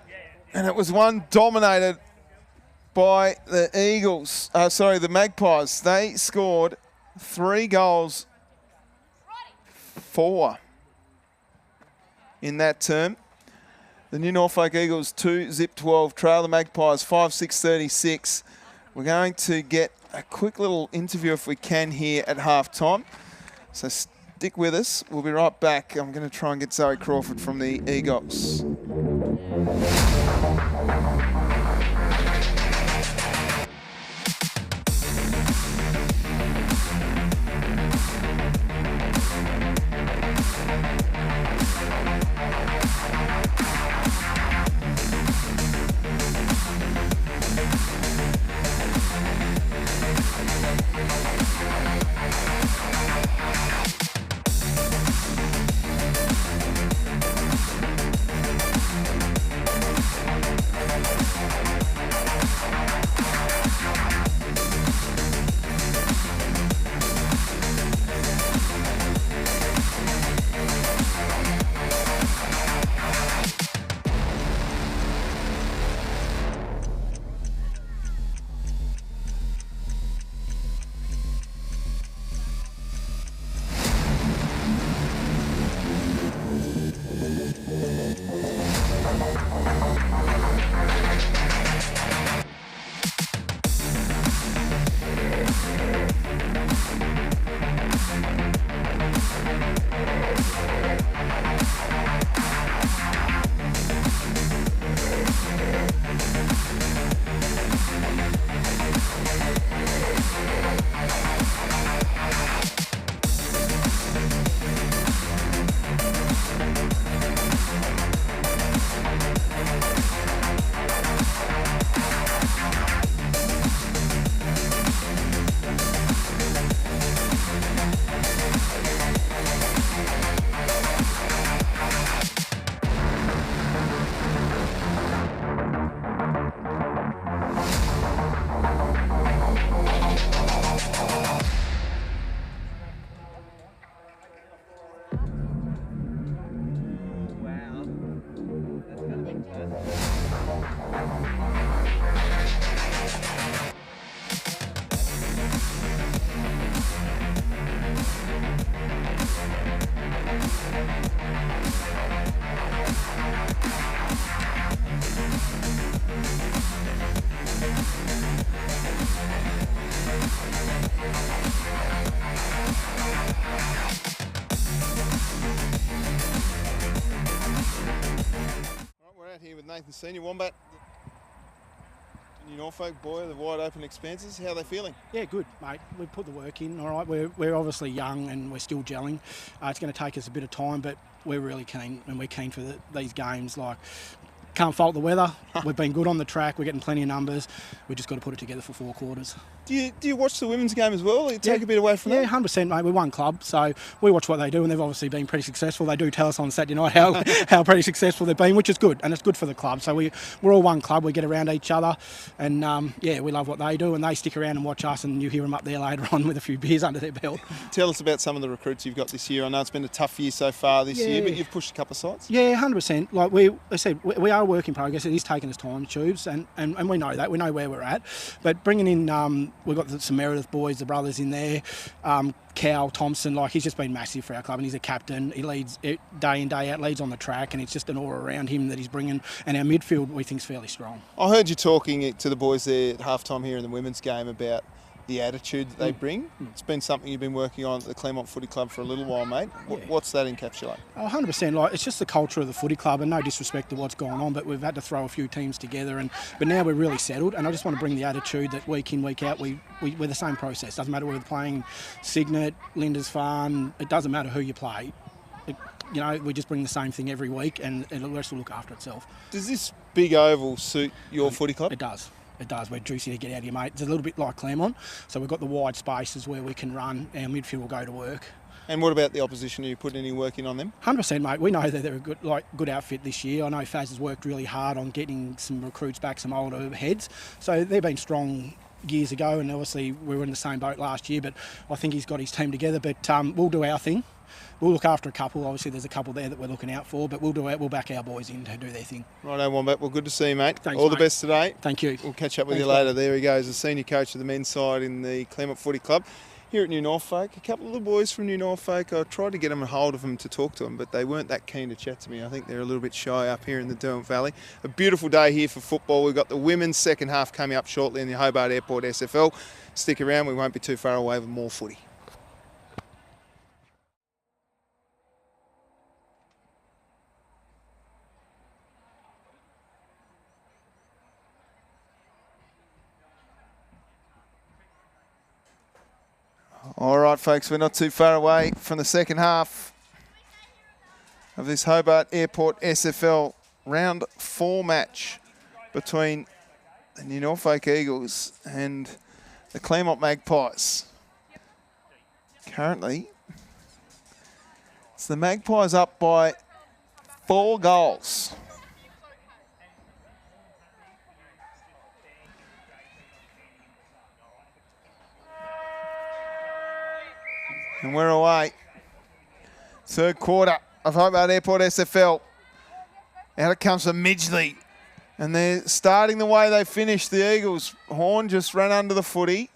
And it was one dominated by the Eagles. The Magpies. They scored 3 goals, 4 in that term. The New Norfolk Eagles 2, Zip 12, trail the Magpies 5-6-36. We're going to get a quick little interview if we can here at halftime. So stick with us. We'll be right back. I'm going to try and get Zoe Crawford from the Eagles. Nathan Senior, Wombat. New Norfolk boy, the wide open expanses. How are they feeling? Yeah, good, mate. We've put the work in, all right. We're obviously young and we're still gelling. It's going to take us a bit of time, but we're really keen, and we're keen for these games. Like, can't fault the weather. We've been good on the track. We're getting plenty of numbers. We've just got to put it together for 4 quarters. Do you watch the women's game as well? You take a bit away from that? them? Yeah, 100%, mate. We're one club, so we watch what they do, and they've obviously been pretty successful. They do tell us on Saturday night how pretty successful they've been, which is good, and it's good for the club. So we're all one club. We get around each other, and we love what they do, and they stick around and watch us, and you hear them up there later on with a few beers under their belt. Tell us about some of the recruits you've got this year. I know it's been a tough year so far this year, but you've pushed a couple of sites. Yeah, 100%. Like I said, we are a work in progress. It is taking us time, Tubes, and we know that. We know where we're at. But bringing in, we've got some Meredith boys, the brothers in there. Cal Thompson, like, he's just been massive for our club, and he's a captain. He leads it day in, day out, leads on the track, and it's just an aura around him that he's bringing. And our midfield, we think, is fairly strong. I heard you talking to the boys there at halftime here in the women's game about the attitude that they bring. It's been something you've been working on at the Claremont Footy Club for a little while, mate. What's that encapsulate? 100%. Like, it's just the culture of the footy club, and no disrespect to what's going on, but we've had to throw a few teams together, but now we're really settled, and I just want to bring the attitude that week in, week out, we're the same process. Doesn't matter whether we're playing Signet, Linda's Farm, it doesn't matter who you play. We just bring the same thing every week, and the rest will look after itself. Does this big oval suit your footy club? It does. It does. We're juicy to get out here, mate. It's a little bit like Claremont. So we've got the wide spaces where we can run. Our midfield will go to work. And what about the opposition? Are you putting any work in on them? 100%, mate. We know that they're a good outfit this year. I know Faz has worked really hard on getting some recruits back, some older heads. So they've been strong years ago, and obviously we were in the same boat last year, but I think he's got his team together. But we'll do our thing. We'll look after a couple. Obviously, there's a couple there that we're looking out for, but we'll back our boys in to do their thing. Righto, Wombat. Well, good to see you, mate. Thanks, All mate. the best today. Thank you. We'll catch up with you later. There he goes, the senior coach of the men's side in the Claremont Footy Club here at New Norfolk. A couple of the boys from New Norfolk, I tried to get a hold of them to talk to them, but they weren't that keen to chat to me. I think they're a little bit shy up here in the Derwent Valley. A beautiful day here for football. We've got the women's second half coming up shortly in the Hobart Airport SFL. Stick around, we won't be too far away with more footy. All right, folks, we're not too far away from the second half of this Hobart Airport SFL Round 4 match between the New Norfolk Eagles and the Claremont Magpies. Currently, it's the Magpies up by 4 goals. And we're away. Third quarter of Hobart Airport SFL. Out it comes from Midgley. And they're starting the way they finished. The Eagles. Horn just ran under the footy.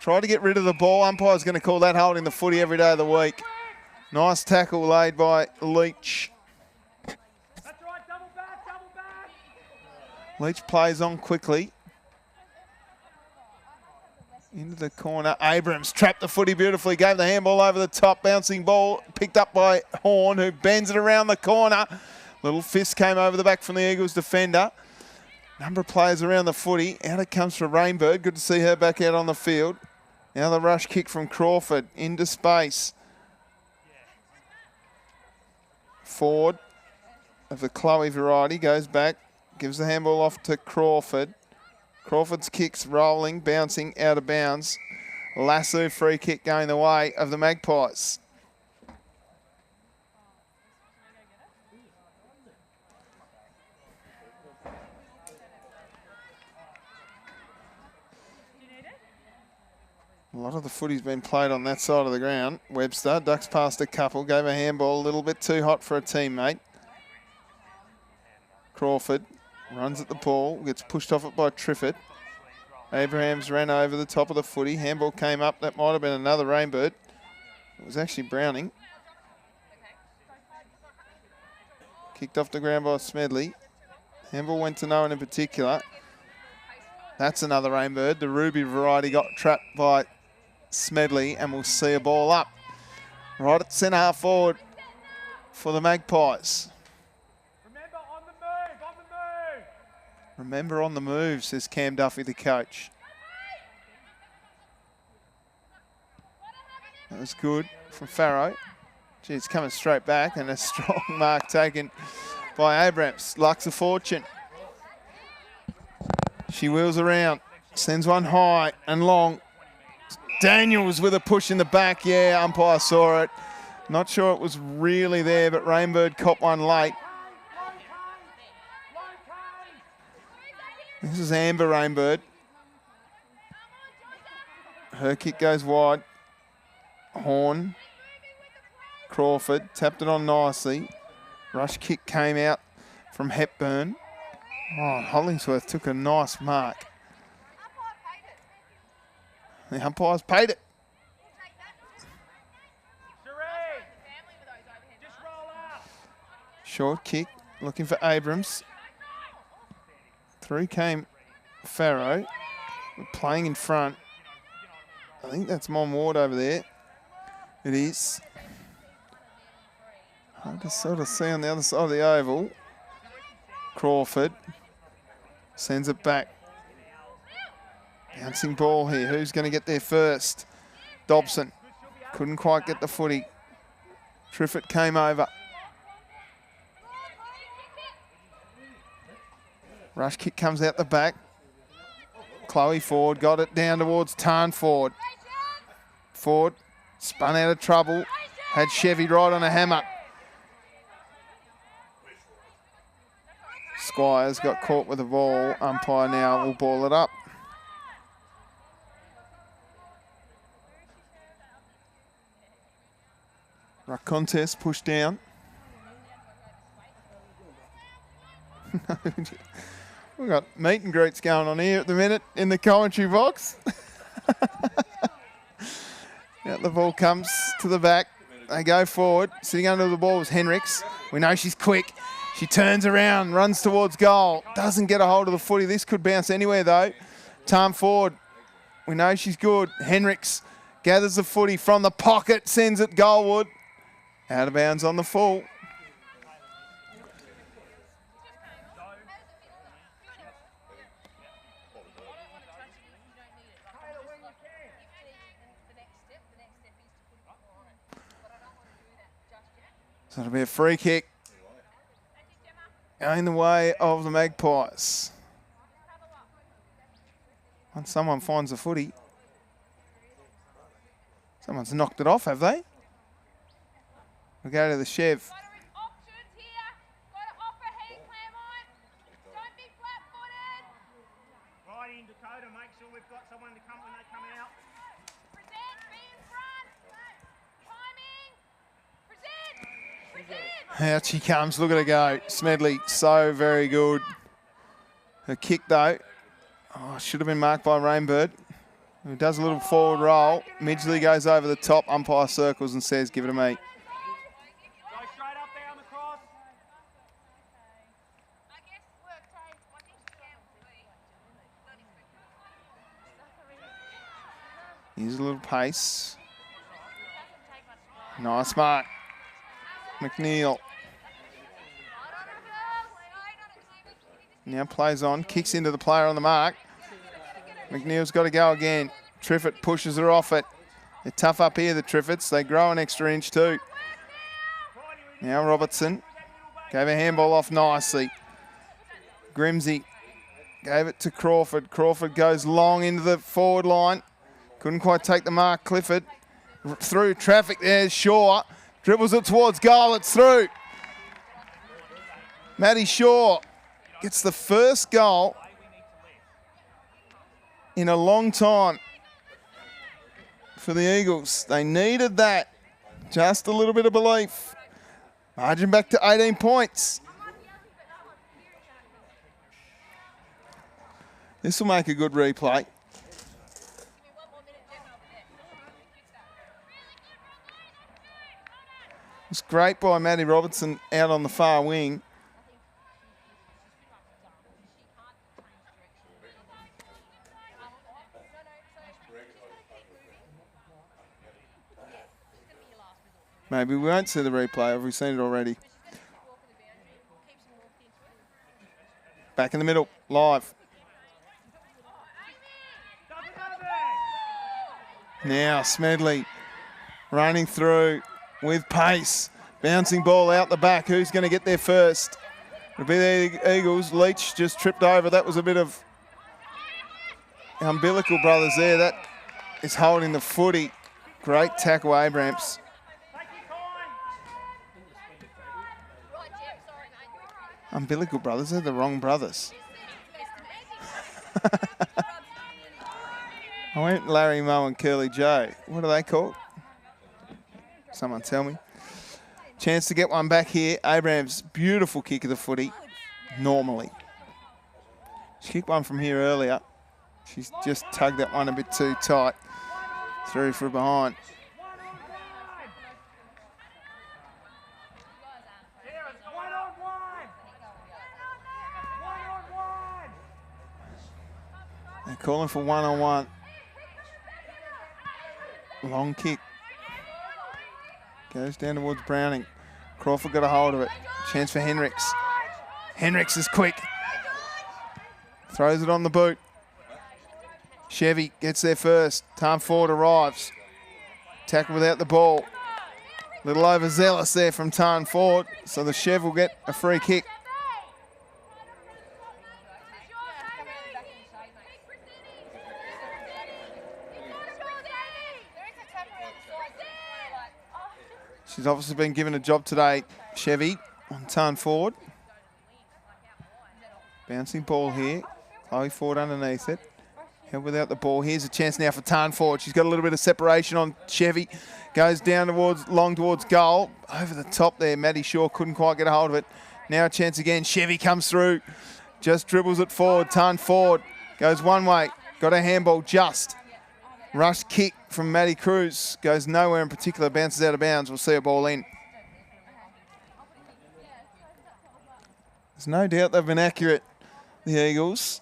Tried to get rid of the ball. Umpire's going to call that holding the footy every day of the week. Nice tackle laid by Leach. That's right, double back, double back. Leach plays on quickly. Into the corner. Abrams trapped the footy beautifully. Gave the handball over the top. Bouncing ball picked up by Horn, who bends it around the corner. Little fist came over the back from the Eagles defender. Number of players around the footy. Out it comes for Rainbird. Good to see her back out on the field. Now the rush kick from Crawford into space. Ford of the Chloe variety goes back. Gives the handball off to Crawford. Crawford's kicks rolling, bouncing out of bounds. Lasso free kick going the way of the Magpies. A lot of the footy's been played on that side of the ground. Webster ducks past a couple, gave a handball a little bit too hot for a teammate. Crawford runs at the ball, gets pushed off it by Triffett. Abrahams ran over the top of the footy. Handball came up. That might have been another Rainbird. It was actually Browning. Kicked off the ground by Smedley. Handball went to no one in particular. That's another Rainbird. The Ruby variety got trapped by Smedley, and we'll see a ball up. Right at centre half forward for the Magpies. Remember, on the move, on the Remember on the move, says Cam Duffy, the coach. That was good from Farrow. Gee, it's coming straight back, and a strong mark taken by Abrams. Luck's a fortune. She wheels around, sends one high and long. Daniels with a push in the back. Yeah, umpire saw it. Not sure it was really there, but Rainbird caught one late. This is Amber Rainbird. Her kick goes wide. Horn. Crawford tapped it on nicely. Rush kick came out from Hepburn. Oh, Hollingsworth took a nice mark. The umpires paid it. Short kick, looking for Abrams. Through came Farrow. Playing in front. I think that's Mon Ward over there. It is. Hard to sort of see on the other side of the oval. Crawford sends it back. Bouncing ball here. Who's going to get there first? Dobson. Couldn't quite get the footy. Triffett came over. Rush kick comes out the back. Chloe Ford got it down towards Tarn Ford. Ford spun out of trouble. Had Chevy right on a hammer. Squires got caught with the ball. Umpire now will ball it up. Ruck contest pushed down. We've got meet and greets going on here at the minute in the commentary box. Out the ball comes to the back. They go forward. Sitting under the ball was Henricks. We know she's quick. She turns around, runs towards goal. Doesn't get a hold of the footy. This could bounce anywhere though. Tarn Ford. We know she's good. Henricks gathers the footy from the pocket, sends it goalward. Out of bounds on the full. So it'll be a free kick. Going the way of the Magpies. Once someone finds the footy. Someone's knocked it off, have they? We'll go to the Chev. Options here. Got to offer heat, Claremont. Don't be flat-footed. Right in, Dakota. Make sure we've got someone to come when they come out. Present, be in front. Timing. Present. Out she comes. Look at her go. Smedley, so very good. Her kick, though, should have been marked by Rainbird, who does a little forward roll. Midgley goes over the top. Umpire circles and says, give it to me. Here's a little pace. Nice mark. McNeil. Now plays on, kicks into the player on the mark. McNeil's got to go again. Triffett pushes her off it. They're tough up here, the Triffetts. They grow an extra inch too. Now Robertson gave a handball off nicely. Grimsey gave it to Crawford. Crawford goes long into the forward line. Couldn't quite take the mark. Clifford through traffic. There's Shaw. Dribbles it towards goal. It's through. Maddie Shaw gets the first goal in a long time for the Eagles. They needed that. Just a little bit of belief. Margin back to 18 points. This will make a good replay. It's great by Maddie Robertson out on the far wing. Maybe we won't see the replay. Have we seen it already? Back in the middle, live. Now Smedley running through with pace. Bouncing ball out the back. Who's going to get there first? It'll be the Eagles. Leach just tripped over. That was a bit of umbilical brothers there. That is holding the footy. Great tackle, Abrams. Umbilical brothers, they're the wrong brothers. I went Larry Moe and Curly Joe. What are they called? Someone tell me. Chance to get one back here. Abrams, beautiful kick of the footy, normally. She kicked one from here earlier. She's just tugged that one a bit too tight. Through for behind. They're calling for one-on-one. Long kick. Goes down towards Browning. Crawford got a hold of it. Chance for Henricks. Henricks is quick. Throws it on the boot. Chevy gets there first. Time forward arrives. Tackle without the ball. Little overzealous there from Tarn Ford. So the Chev will get a free kick. She's obviously been given a job today, Chevy, on Tarn Ford. Bouncing ball here. Chloe Ford underneath it. Held without the ball. Here's a chance now for Tarn Ford. She's got a little bit of separation on Chevy. Goes down towards, long towards goal. Over the top there, Maddie Shaw couldn't quite get a hold of it. Now a chance again. Chevy comes through. Just dribbles it forward. Tarn Ford goes one way. Got a handball just. Rush kick from Maddie Cruz. Goes nowhere in particular. Bounces out of bounds. We'll see a ball in. There's no doubt they've been accurate, the Eagles.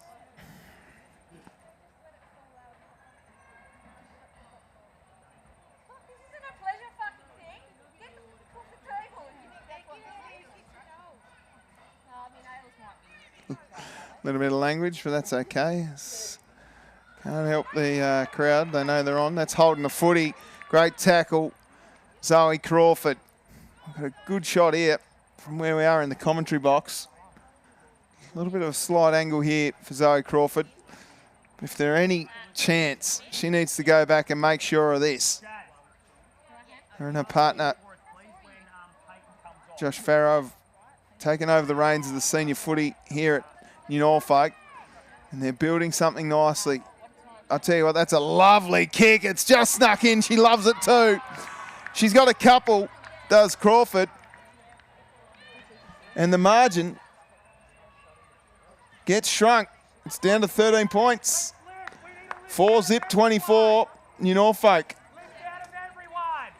A little bit of language, but that's okay. Can't help the crowd. They know they're on. That's holding the footy. Great tackle. Zoe Crawford. We've got a good shot here from where we are in the commentary box. A little bit of a slight angle here for Zoe Crawford. If there any chance, she needs to go back and make sure of this. Her and her partner, Josh Farrow, have taken over the reins of the senior footy here at New Norfolk, and they're building something nicely. I'll tell you what, that's a lovely kick. It's just snuck in. She loves it too. She's got a couple, does Crawford. And the margin gets shrunk. It's down to 13 points. 4-zip 24, New Norfolk.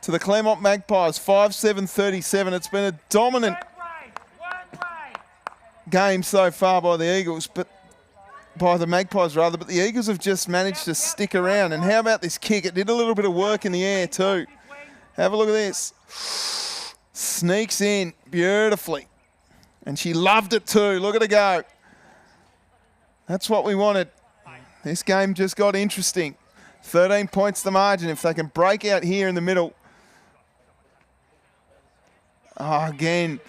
To the Claremont Magpies, 5-7-37. It's been a dominant game so far by the Eagles, but by the Magpies rather, but the Eagles have just managed to stick around. And how about this kick? It did a little bit of work in the air too. Have a look at this. Sneaks in beautifully. And she loved it too. Look at her go. That's what we wanted. This game just got interesting. 13 points the margin. If they can break out here in the middle. Oh, again.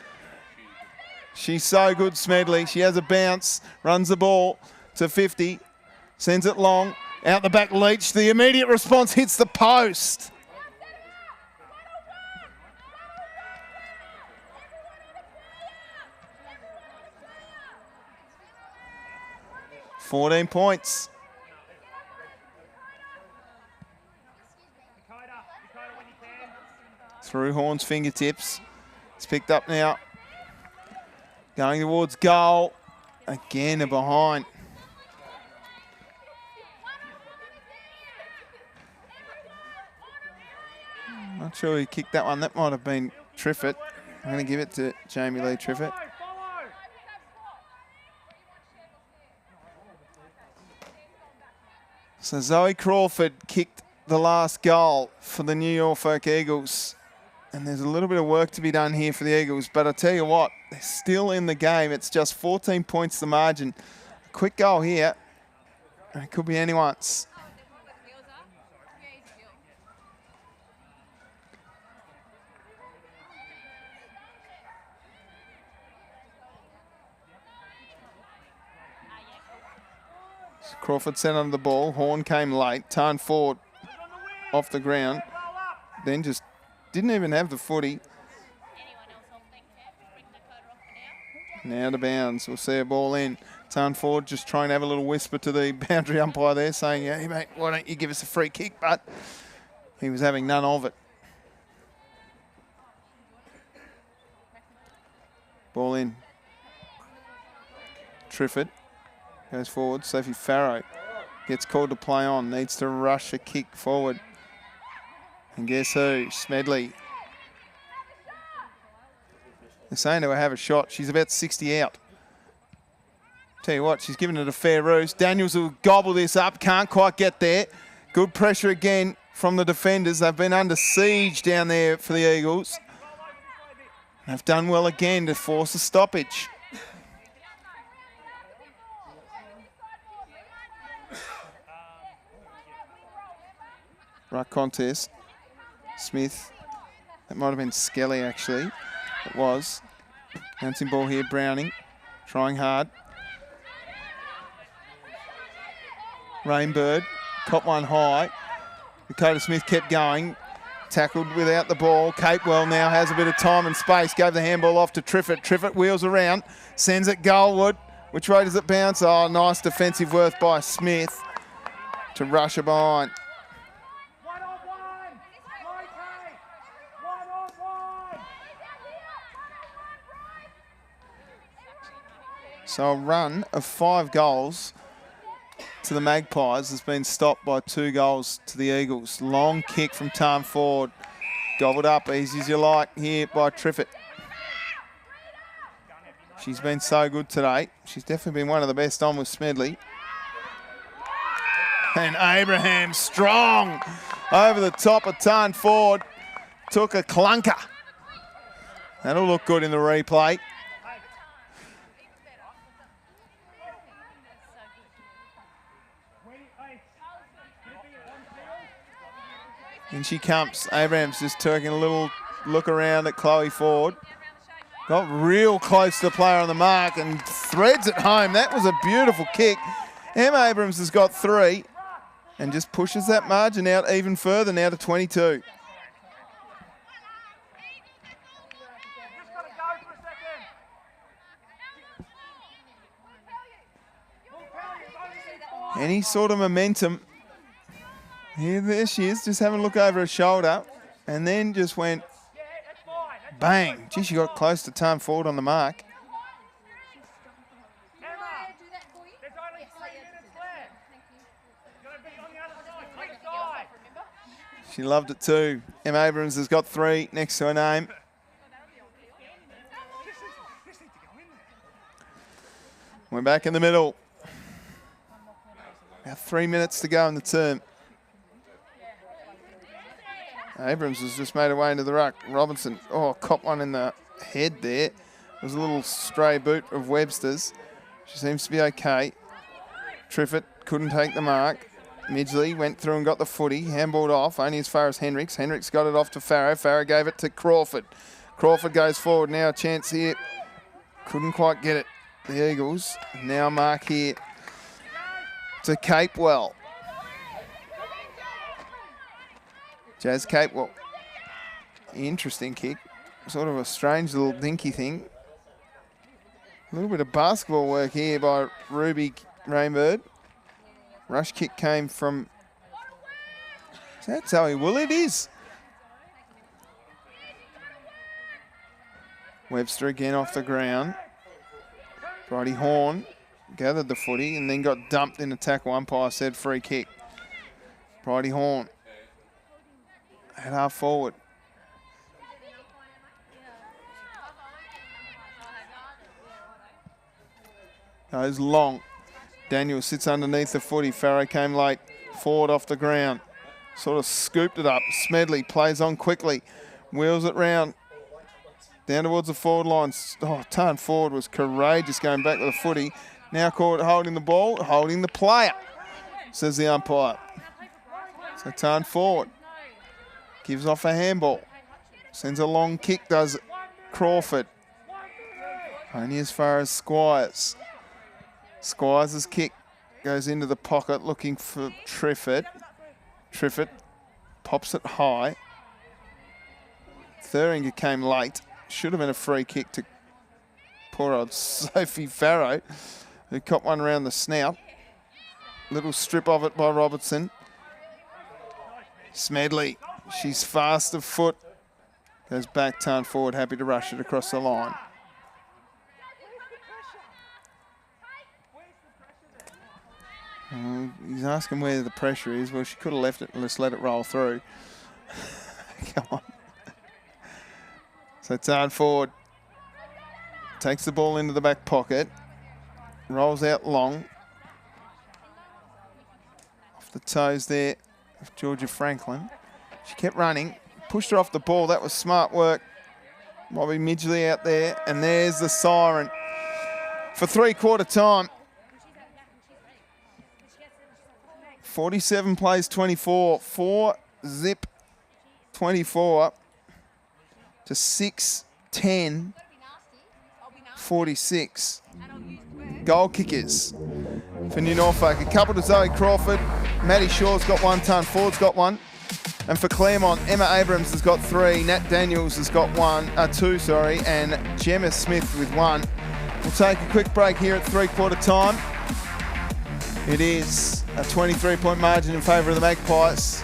She's so good, Smedley. She has a bounce, runs the ball to 50, sends it long, out the back, Leach. The immediate response hits the post. $14 points. Through Horn's fingertips. It's picked up now. Going towards goal. Again, a behind. Not sure who kicked that one. That might have been Triffett. I'm going to give it to Jamie Lee Triffett. So Zoe Crawford kicked the last goal for the New Norfolk Eagles. And there's a little bit of work to be done here for the Eagles. But I tell you what, they're still in the game. It's just 14 points the margin. A quick goal here. And it could be anyone's. Crawford sent under the ball. Horn came late. Turned forward off the ground. Then just didn't even have the footy. Now to bounds. We'll see a ball in. Turned forward, just trying to have a little whisper to the boundary umpire there, saying, hey, mate, why don't you give us a free kick? But he was having none of it. Ball in. Trifford goes forward. Sophie Farrow gets called to play on. Needs to rush a kick forward. And guess who? Smedley. They're saying to her, have a shot. She's about 60 out. Tell you what, she's given it a fair roost. Daniels will gobble this up. Can't quite get there. Good pressure again from the defenders. They've been under siege down there for the Eagles. They've done well again to force a stoppage. Ruck contest. Smith. That might have been Skelly, actually. It was. Bouncing ball here, Browning. Trying hard. Rainbird. Caught one high. Dakota Smith kept going. Tackled without the ball. Capewell now has a bit of time and space. Gave the handball off to Triffett. Triffett wheels around. Sends it goalward. Which way does it bounce? Oh, nice defensive work by Smith to rush her behind. So a run of 5 goals to the Magpies has been stopped by 2 goals to the Eagles. Long kick from Tarn Ford. Gobbled up easy as you like here by Triffett. She's been so good today. She's definitely been one of the best on with Smedley. And Abraham strong over the top of Tarn Ford. Took a clunker. That'll look good in the replay. In she comes. Abraham's just taking a little look around at Chloe Ford. Got real close to the player on the mark and threads it home. That was a beautiful kick. Emma Abrams has got 3 and just pushes that margin out even further now to 22. Any sort of momentum. Here, there she is, just having a look over her shoulder, and then just went bang. Gee, she got close to Tarn Ford on the mark. She loved it too. Em Abrams has got 3 next to her name. We're back in the middle. About 3 minutes to go in the term. Abrams has just made her way into the ruck. Robinson, caught one in the head there. It was a little stray boot of Webster's. She seems to be okay. Triffett couldn't take the mark. Midgley went through and got the footy. Handballed off, only as far as Hendricks. Hendricks got it off to Farrow. Farrow gave it to Crawford. Crawford goes forward. Now a chance here. Couldn't quite get it. The Eagles. Now mark here to Capewell. Jazz Capewell. Interesting kick. Sort of a strange little dinky thing. A little bit of basketball work here by Ruby Rainbird. Rush kick came from... Is that Zoe Wool? It is. Webster again off the ground. Bridie Horn gathered the footy and then got dumped in a tackle. Umpire said free kick. Bridie Horn. At half forward. Goes long. Daniel sits underneath the footy. Farrow came late. Forward off the ground. Sort of scooped it up. Smedley plays on quickly. Wheels it round. Down towards the forward line. Oh, Tarn Ford was courageous going back with the footy. Now caught holding the ball, holding the player, says the umpire. So Tarn Ford gives off a handball. Sends a long kick, does Crawford. Only as far as Squires. Squires' kick goes into the pocket looking for Triffett. Triffett pops it high. Thuringer came late. Should have been a free kick to poor old Sophie Farrow, who caught one around the snout. Little strip of it by Robertson. Smedley, she's fast of foot. Goes back, Tarn Forward, happy to rush it across the line. He's asking where the pressure is. Well, she could have left it and just let it roll through. Come on. So Tarn Ford takes the ball into the back pocket, rolls out long. Off the toes there of Georgia Franklin. She kept running, pushed her off the ball. That was smart work. Bobby Midgley out there, and there's the siren for three-quarter time. 47 plays 24, 4-zip 24 to 6-10, 46. Goal kickers for New Norfolk. A couple to Zoe Crawford. Maddie Shaw's got one, Tarn Ford's got one. And for Claremont, Emma Abrams has got 3, Nat Daniels has got 2, and Gemma Smith with 1. We'll take a quick break here at three-quarter time. It is a 23-point margin in favour of the Magpies.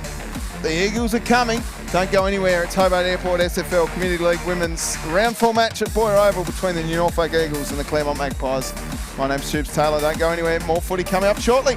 The Eagles are coming. Don't go anywhere. It's Hobart Airport SFL Community League Women's Round 4 match at Boyer Oval between the New Norfolk Eagles and the Claremont Magpies. My name's Tubes Taylor. Don't go anywhere. More footy coming up shortly.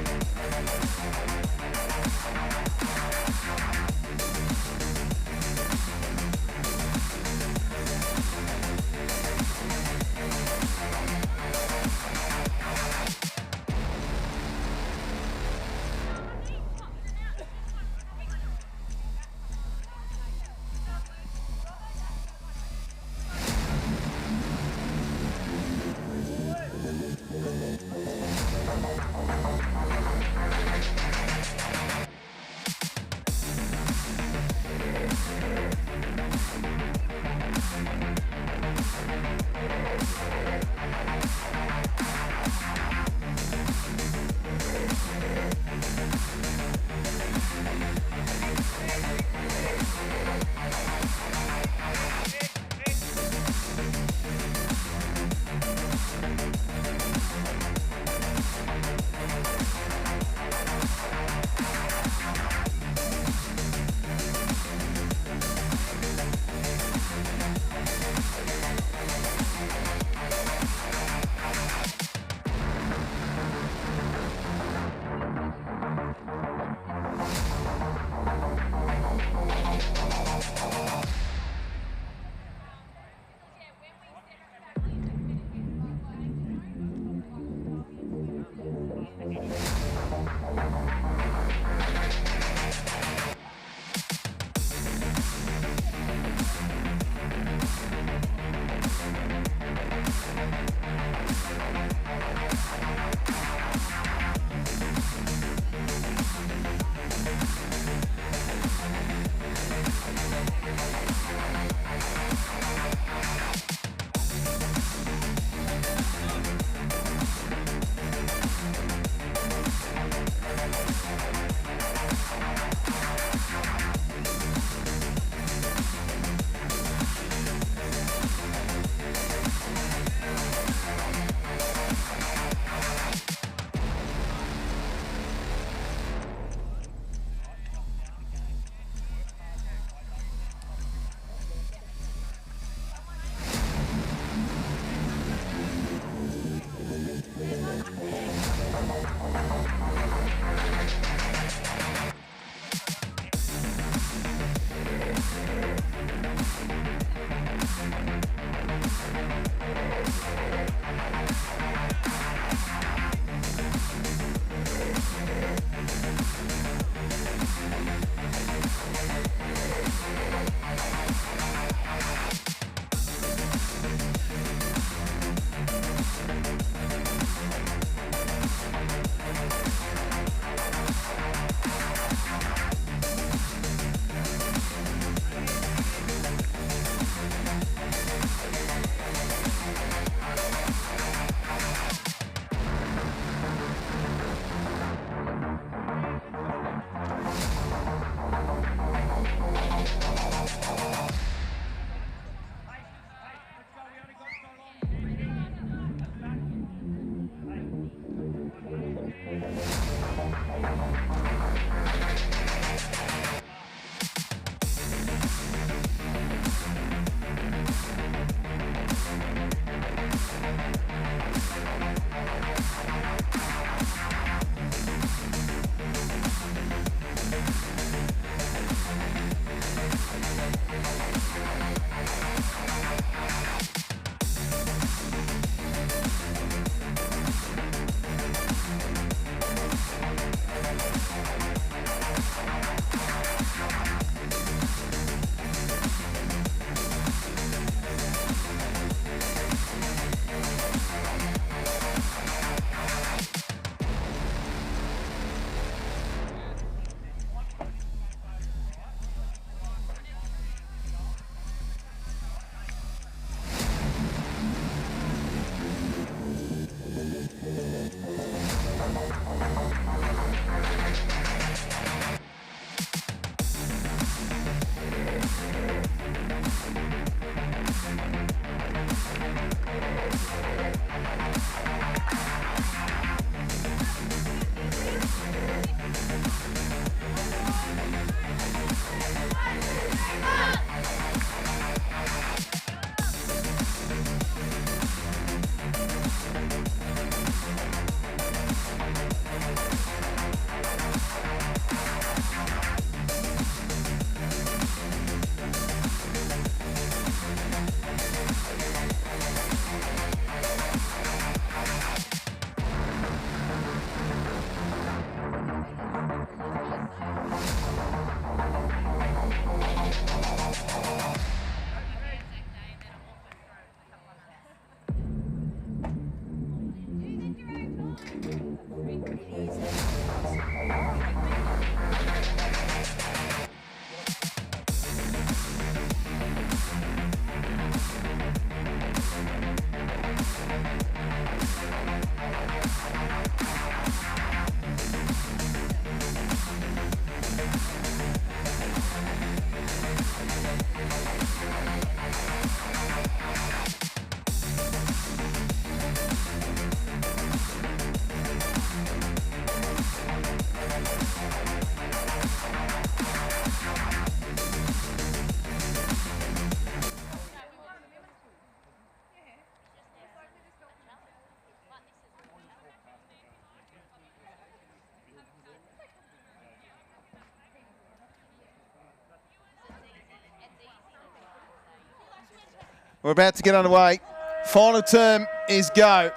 We're about to get underway. Final term is go.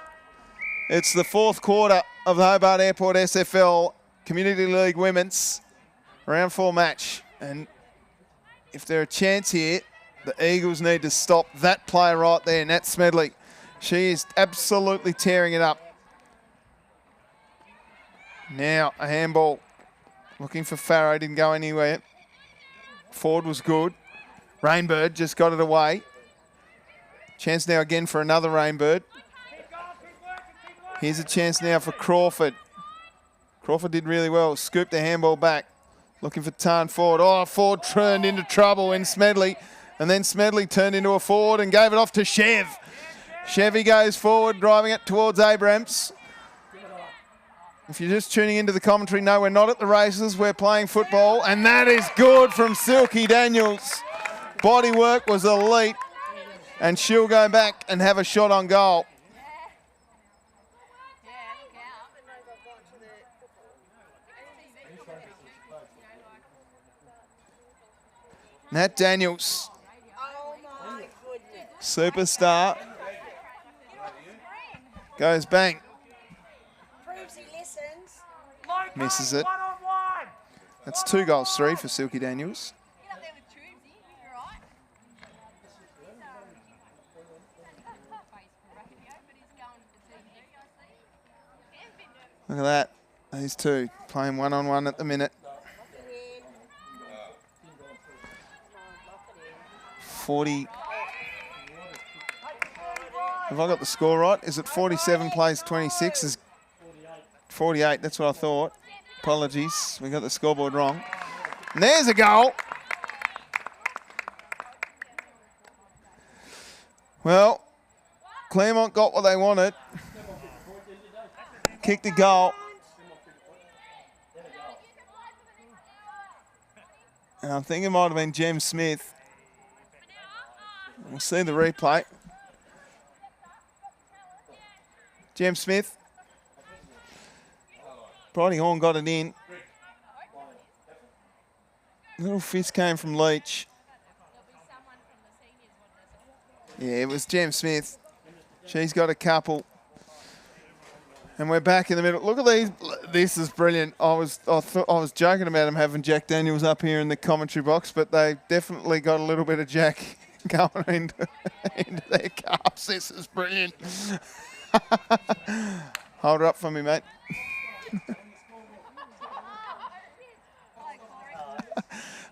It's the fourth quarter of the Hobart Airport SFL Community League Women's Round 4 match. And if they're a chance here, the Eagles need to stop that player right there, Nat Smedley. She is absolutely tearing it up. Now a handball. Looking for Farrow, didn't go anywhere. Ford was good. Rainbird just got it away. Chance now again for another Rainbird. Here's a chance now for Crawford. Crawford did really well. Scooped the handball back. Looking for Tarn Ford. Oh, Ford turned into trouble in Smedley. And then Smedley turned into a Ford and gave it off to Chev. Chevy goes forward, driving it towards Abrams. If you're just tuning into the commentary, no, we're not at the races. We're playing football. And that is good from Silky Daniels. Body work was elite. And she'll go back and have a shot on goal. Nat Daniels, superstar, goes bang, misses it. That's 2 goals, 3 for Silky Daniels. Look at that, these two playing one-on-one at the minute. 40. Have I got the score right? Is it 47 plays 26? Is 48, that's what I thought. Apologies, we got the scoreboard wrong. And there's a goal. Well, Claremont got what they wanted. Kicked a goal. And I think it might have been Jem Smith. We'll see the replay. Jem Smith. Bridie Horn got it in. Little fist came from Leach. Yeah, it was Jem Smith. She's got a couple. And we're back in the middle. Look at these. This is brilliant. I was joking about them having Jack Daniels up here in the commentary box, but they definitely got a little bit of Jack going into their cups. This is brilliant. Hold her up for me, mate.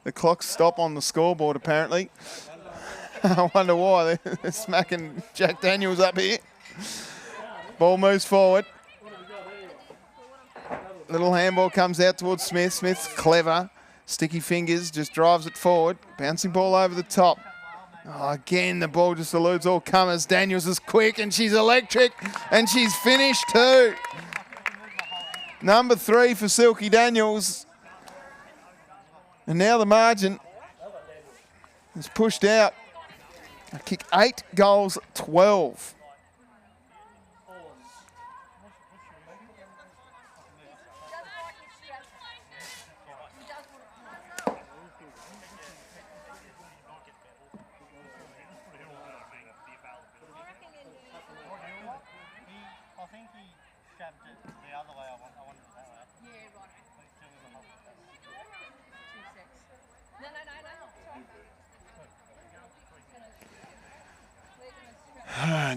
The clocks stop on the scoreboard, apparently. I wonder why. They're smacking Jack Daniels up here. Ball moves forward. Little handball comes out towards Smith. Smith's clever. Sticky fingers, just drives it forward. Bouncing ball over the top. Oh, again, the ball just eludes all comers. Daniels is quick and she's electric and she's finished too. Number 3 for Silky Daniels. And now the margin is pushed out. I kick 8 goals, 12.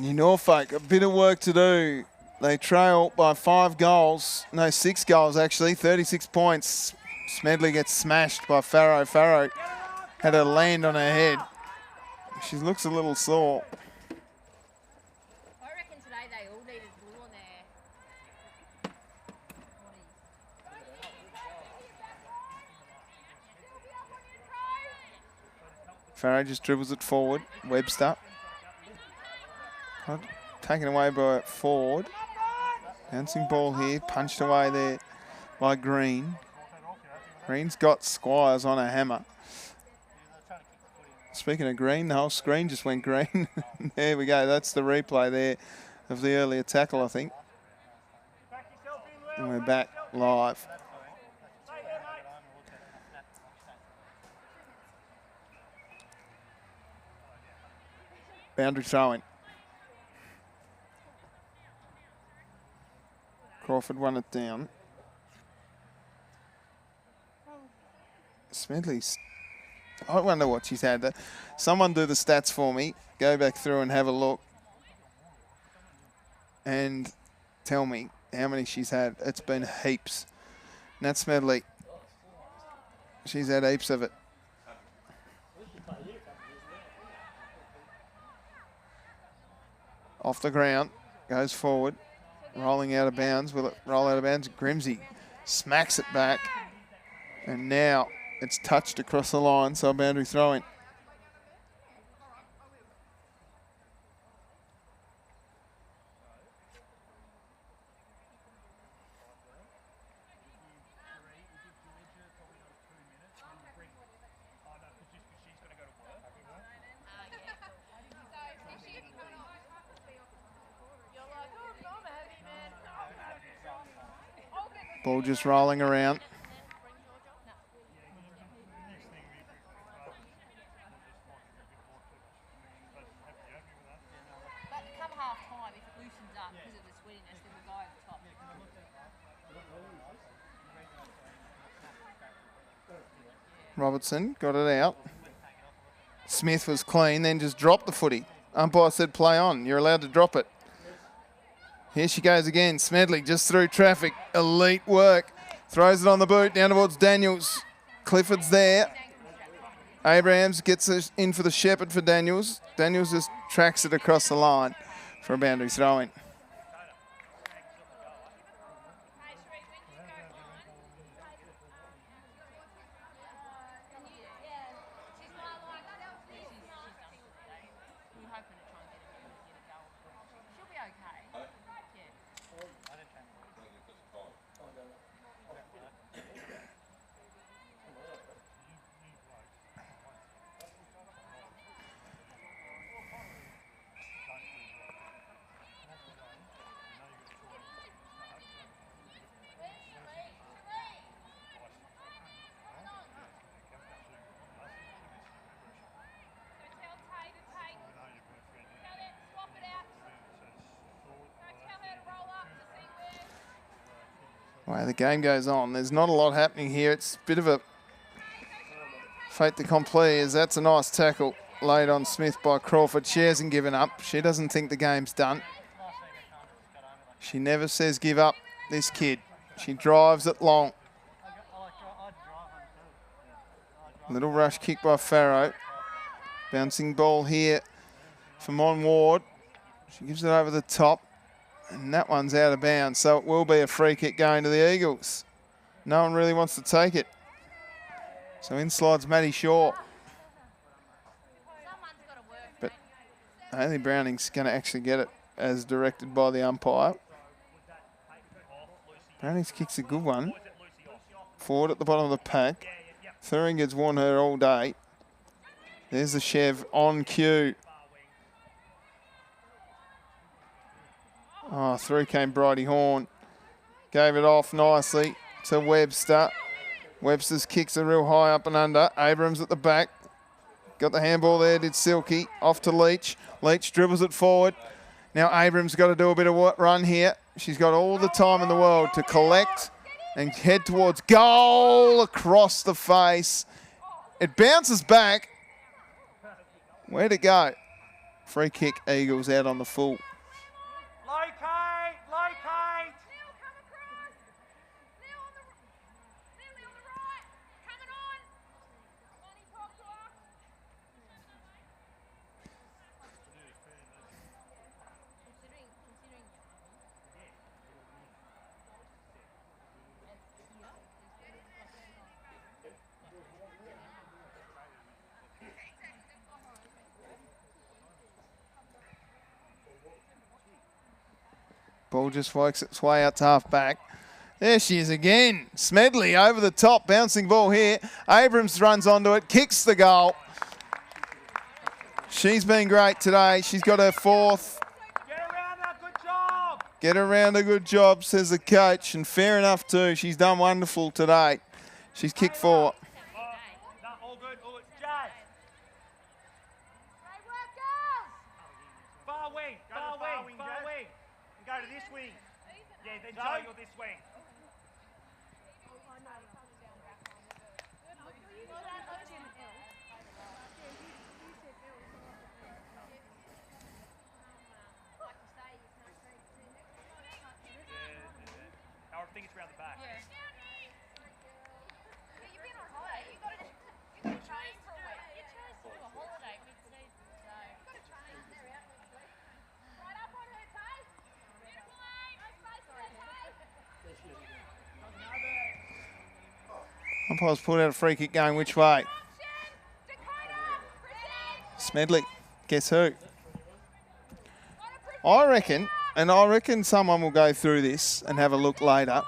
New Norfolk, a bit of work to do. They trail by 5 goals. No, 6 goals actually, 36 points. Smedley gets smashed by Farrow. Farrow had her land on her head. She looks a little sore. I reckon today they all needed glue on there. Farrow just dribbles it forward. Webster. Taken away by Ford. Bouncing ball here, punched away there by Green. Green's got Squires on a hammer. Speaking of Green, the whole screen just went green. There we go, that's the replay there of the earlier tackle, I think. And we're back live. Boundary throw-in. Crawford won it down. Smedley's... I wonder what she's had. Someone do the stats for me. Go back through and have a look. And tell me how many she's had. It's been heaps. Nat Smedley. She's had heaps of it. Off the ground. Goes forward. Rolling out of bounds. Will it roll out of bounds? Grimsey smacks it back. And now it's touched across the line, so a boundary throw-in. Ball just rolling around. But come half time, if it loosens up because of the sweatiness, then we'll go over the top. Robertson got it out. Smith was clean, then just dropped the footy. Umpire said play on. You're allowed to drop it. Here she goes again. Smedley just through traffic. Elite work. Throws it on the boot down towards Daniels. Clifford's there. Abrahams gets it in for the shepherd for Daniels. Daniels just tracks it across the line for a boundary throw-in. Well, the game goes on. There's not a lot happening here. It's a bit of a fait accompli, as that's a nice tackle laid on Smith by Crawford. She hasn't given up. She doesn't think the game's done. She never says give up, this kid. She drives it long. Little rush kick by Farrow. Bouncing ball here for Mon Ward. She gives it over the top. And that one's out of bounds, so it will be a free kick going to the Eagles. No one really wants to take it. So in slides Maddie Shaw. But Hayley Browning's going to actually get it as directed by the umpire. Browning's kick's a good one. Forward at the bottom of the pack. Thuringer's worn her all day. There's the Chev on cue. Oh, through came Bridie Horn. Gave it off nicely to Webster. Webster's kicks are real high up and under. Abrams at the back. Got the handball there, did Silky. Off to Leach. Leach dribbles it forward. Now Abrams got to do a bit of run here. She's got all the time in the world to collect and head towards goal across the face. It bounces back. Where'd it go? Free kick, Eagles out on the full. Ball just works its way out to half back. There she is again. Smedley over the top, bouncing ball here. Abrams runs onto it, kicks the goal. She's been great today. She's got her fourth. Get around that, good job. Get around a good job, says the coach, and fair enough too. She's done wonderful today. She's kicked four. All good, Jazz. go to this wing. Yeah, then Joe, you're this wing. I think it's round the back. Yeah. You've been on holiday. You've got to train for a week. You chose to do a holiday mid-season, so you've got to train. They're out next week. Right up on her, Tay. Beautiful aim. No space for her, Tay. Umpire's pulled out a free kick going which way? Dakota, present. Smedley. Guess who? I reckon someone will go through this and have a look later,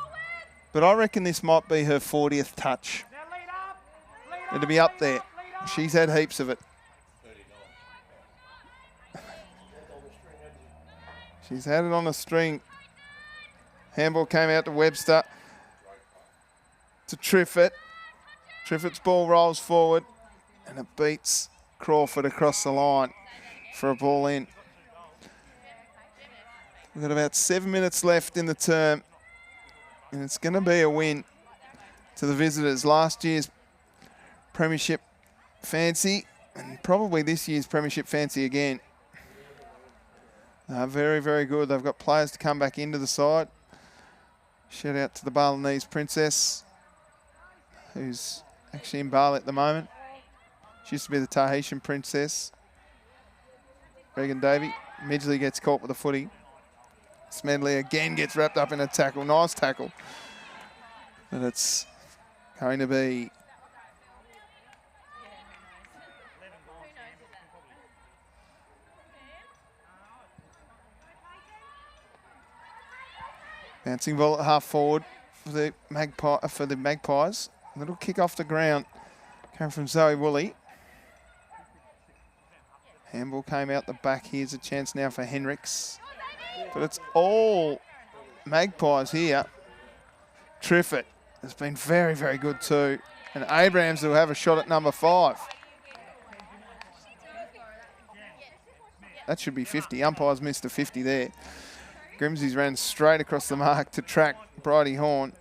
but I reckon this might be her 40th touch. Now lead up. Lead up. It'll be up there. Lead up. She's had heaps of it. She's had it on a string. Handball came out to Webster. To Triffett. Triffitt's ball rolls forward and it beats Crawford across the line for a ball in. We've got about 7 minutes left in the term, and it's going to be a win to the visitors. Last year's premiership fancy, and probably this year's premiership fancy again. Very, very good. They've got players to come back into the side. Shout out to the Balinese Princess, who's actually in Bali at the moment. She used to be the Tahitian Princess. Regan Davey. Midgley gets caught with a footy. Smedley again gets wrapped up in a tackle. Nice tackle. But it's going to be bouncing ball at half forward for the Magpies. A little kick off the ground came from Zoe Woolley. Handball came out the back. Here's a chance now for Henricks. But it's all Magpies here. Triffett has been very, very good too. And Abrams will have a shot at number 5. That should be 50. Umpires missed a 50 there. Grimsey's ran straight across the mark to track Bridie Horn.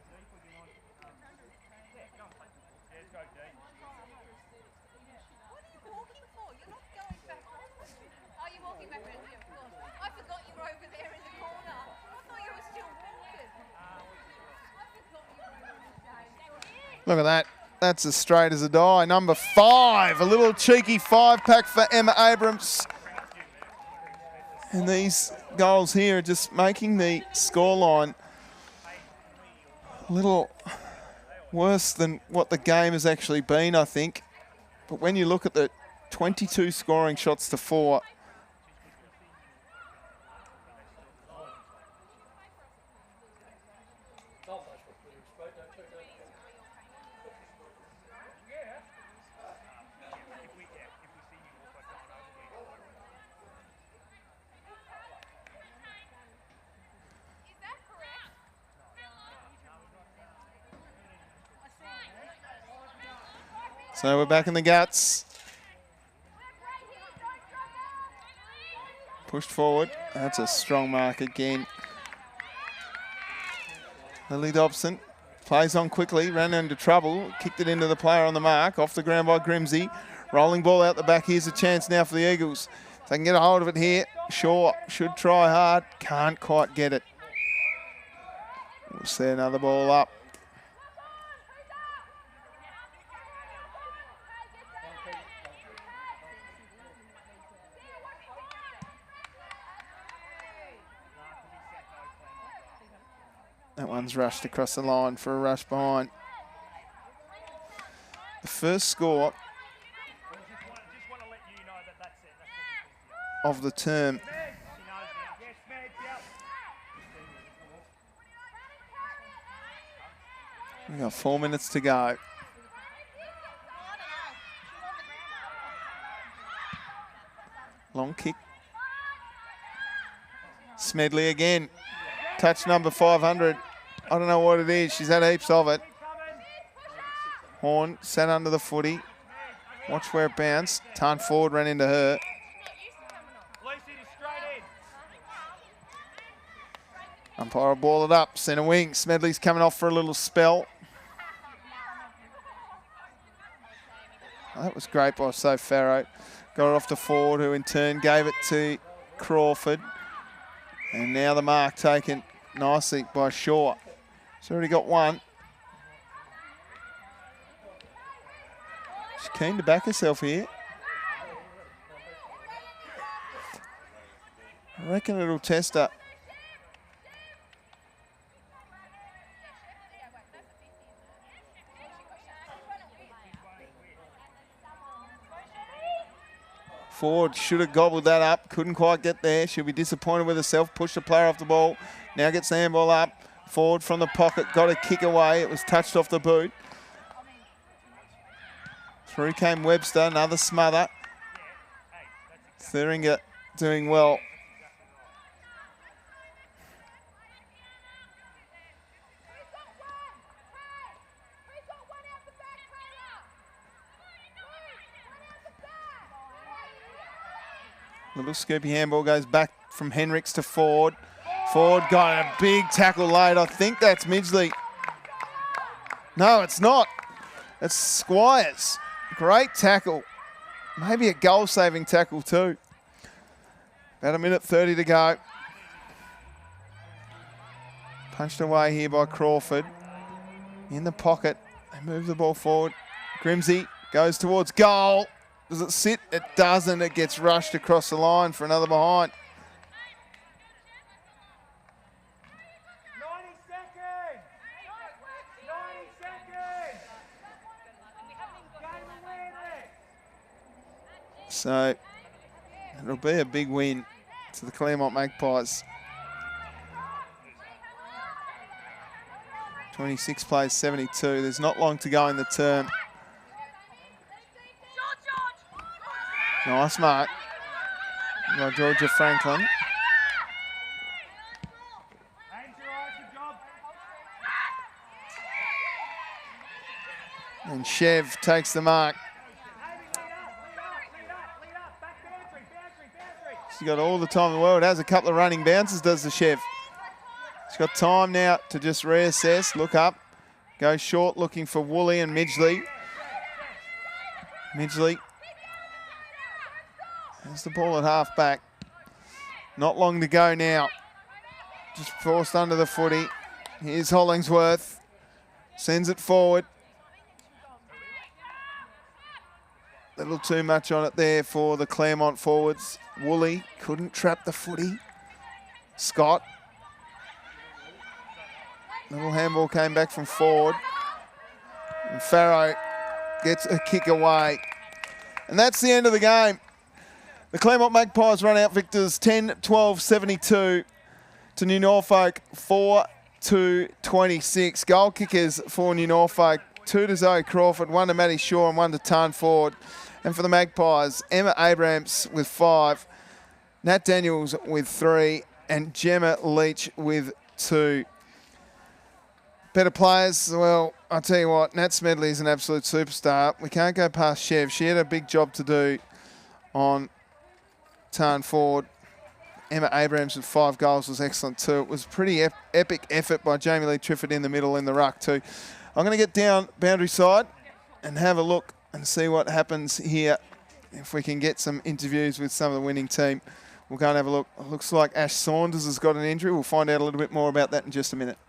Look at that. That's as straight as a die. Number 5. A little cheeky 5-pack for Emma Abrams. And these goals here are just making the scoreline a little worse than what the game has actually been, I think. But when you look at the 22 scoring shots to 4, so we're back in the guts. Pushed forward. That's a strong mark again. Lily Dobson plays on quickly, ran into trouble, kicked it into the player on the mark, off the ground by Grimsey. Rolling ball out the back. Here's a chance now for the Eagles. If they can get a hold of it here, Shaw should try hard. Can't quite get it. We'll see another ball up. That one's rushed across the line for a rush behind. The first score of the term. We've got 4 minutes to go. Long kick. Smedley again. Touch number 500. I don't know what it is. She's had heaps of it. Horn sat under the footy. Watch where it bounced. Turned forward, ran into her. Umpire will ball it up, centre wing. Smedley's coming off for a little spell. Oh, that was great by Farrow. Got it off to Ford, who in turn gave it to Crawford. And now the mark taken nicely by Shaw. She's already got one. She's keen to back herself here. I reckon it'll test her. Ford should have gobbled that up. Couldn't quite get there. She'll be disappointed with herself. Pushed the player off the ball. Now gets the handball up. Ford from the pocket. Got a kick away. It was touched off the boot. Through came Webster. Another smother. Thuringer doing well. Little scoopy handball goes back from Henricks to Ford. Ford got a big tackle late. I think that's Midgley. No, it's not. It's Squires. Great tackle. Maybe a goal-saving tackle too. About 1:30 to go. Punched away here by Crawford. In the pocket. They move the ball forward. Grimsey goes towards goal. Does it sit? It doesn't. It gets rushed across the line for another behind. 90 seconds! 90 seconds! Game winner! So it'll be a big win to the Claremont Magpies. 26 plays 72. There's not long to go in the term. Nice mark by Georgia Franklin. And Chev takes the mark. She's got all the time in the world. Has a couple of running bounces, does the Chev. She's got time now to just reassess, look up, go short looking for Woolley and Midgley. Midgley. There's the ball at half back. Not long to go now. Just forced under the footy. Here's Hollingsworth. Sends it forward. A little too much on it there for the Claremont forwards. Woolley couldn't trap the footy. Scott. Little handball came back from Ford. And Farrow gets a kick away. And that's the end of the game. The Claremont Magpies run out victors 10-12-72 to New Norfolk 4-26. Goal kickers for New Norfolk, 2 to Zoe Crawford, 1 to Maddie Shaw and 1 to Tarn Ford. And for the Magpies, Emma Abrams with 5, Nat Daniels with 3 and Gemma Leach with 2. Better players, well, I'll tell you what, Nat Smedley is an absolute superstar. We can't go past Chev. She had a big job to do on Tarn Ford. Emma Abrams with 5 goals was excellent too. It was a pretty epic effort by Jamie Lee Trifford in the middle in the ruck too. I'm going to get down boundary side and have a look and see what happens here. If we can get some interviews with some of the winning team, we'll go and have a look. It looks like Ash Saunders has got an injury. We'll find out a little bit more about that in just a minute.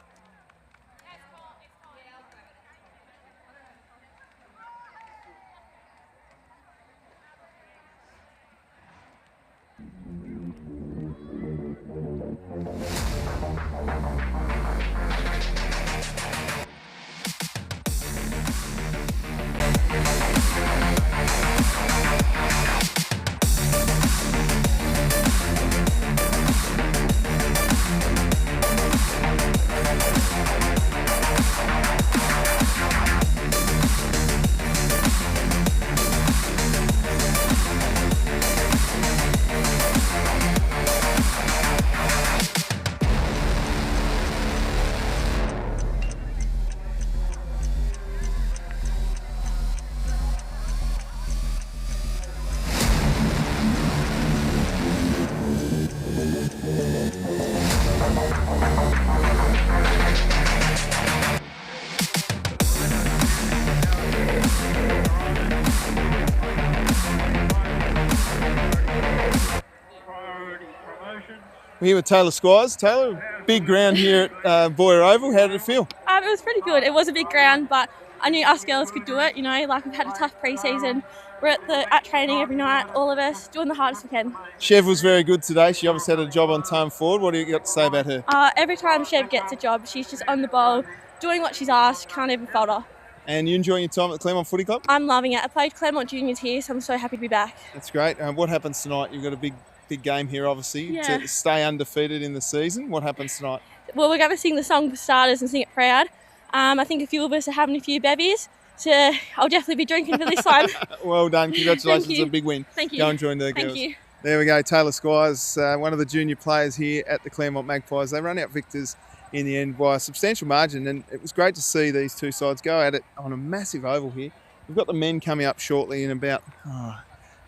We're here with Taylor Squires. Taylor, big ground here at Boyer Oval. How did it feel? It was pretty good. It was a big ground, but I knew us girls could do it. You know, like we've had a tough pre-season. We're at training every night, all of us, doing the hardest we can. Chev was very good today. She obviously had a job on time forward. What do you got to say about her? Every time Chev gets a job, she's just on the ball, doing what she's asked, can't even falter. And you enjoying your time at the Claremont Footy Club? I'm loving it. I played Claremont Juniors here, so I'm so happy to be back. That's great. What happens tonight? You've got a big game here, obviously, Yeah. to stay undefeated in the season. What happens tonight? Well, we're going to sing the song for starters and sing it proud. I think a few of us are having a few bevies, so I'll definitely be drinking for this one. Well done. Congratulations Thank you. on a big win. Thank you. Go and join the Thank girls. you. There we go. Taylor Squires, one of the junior players here at the Claremont Magpies. They run out victors in the end by a substantial margin, and it was great to see these two sides go at it on a massive oval here. We've got the men coming up shortly in about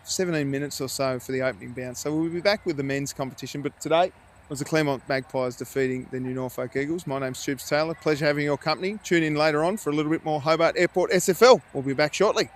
17 minutes or so for the opening bounce. So we'll be back with the men's competition, but today was the Claremont Magpies defeating the new Norfolk Eagles. My name's Tubes Taylor. Pleasure having your company. Tune in later on for a little bit more Hobart Airport SFL. We'll be back shortly.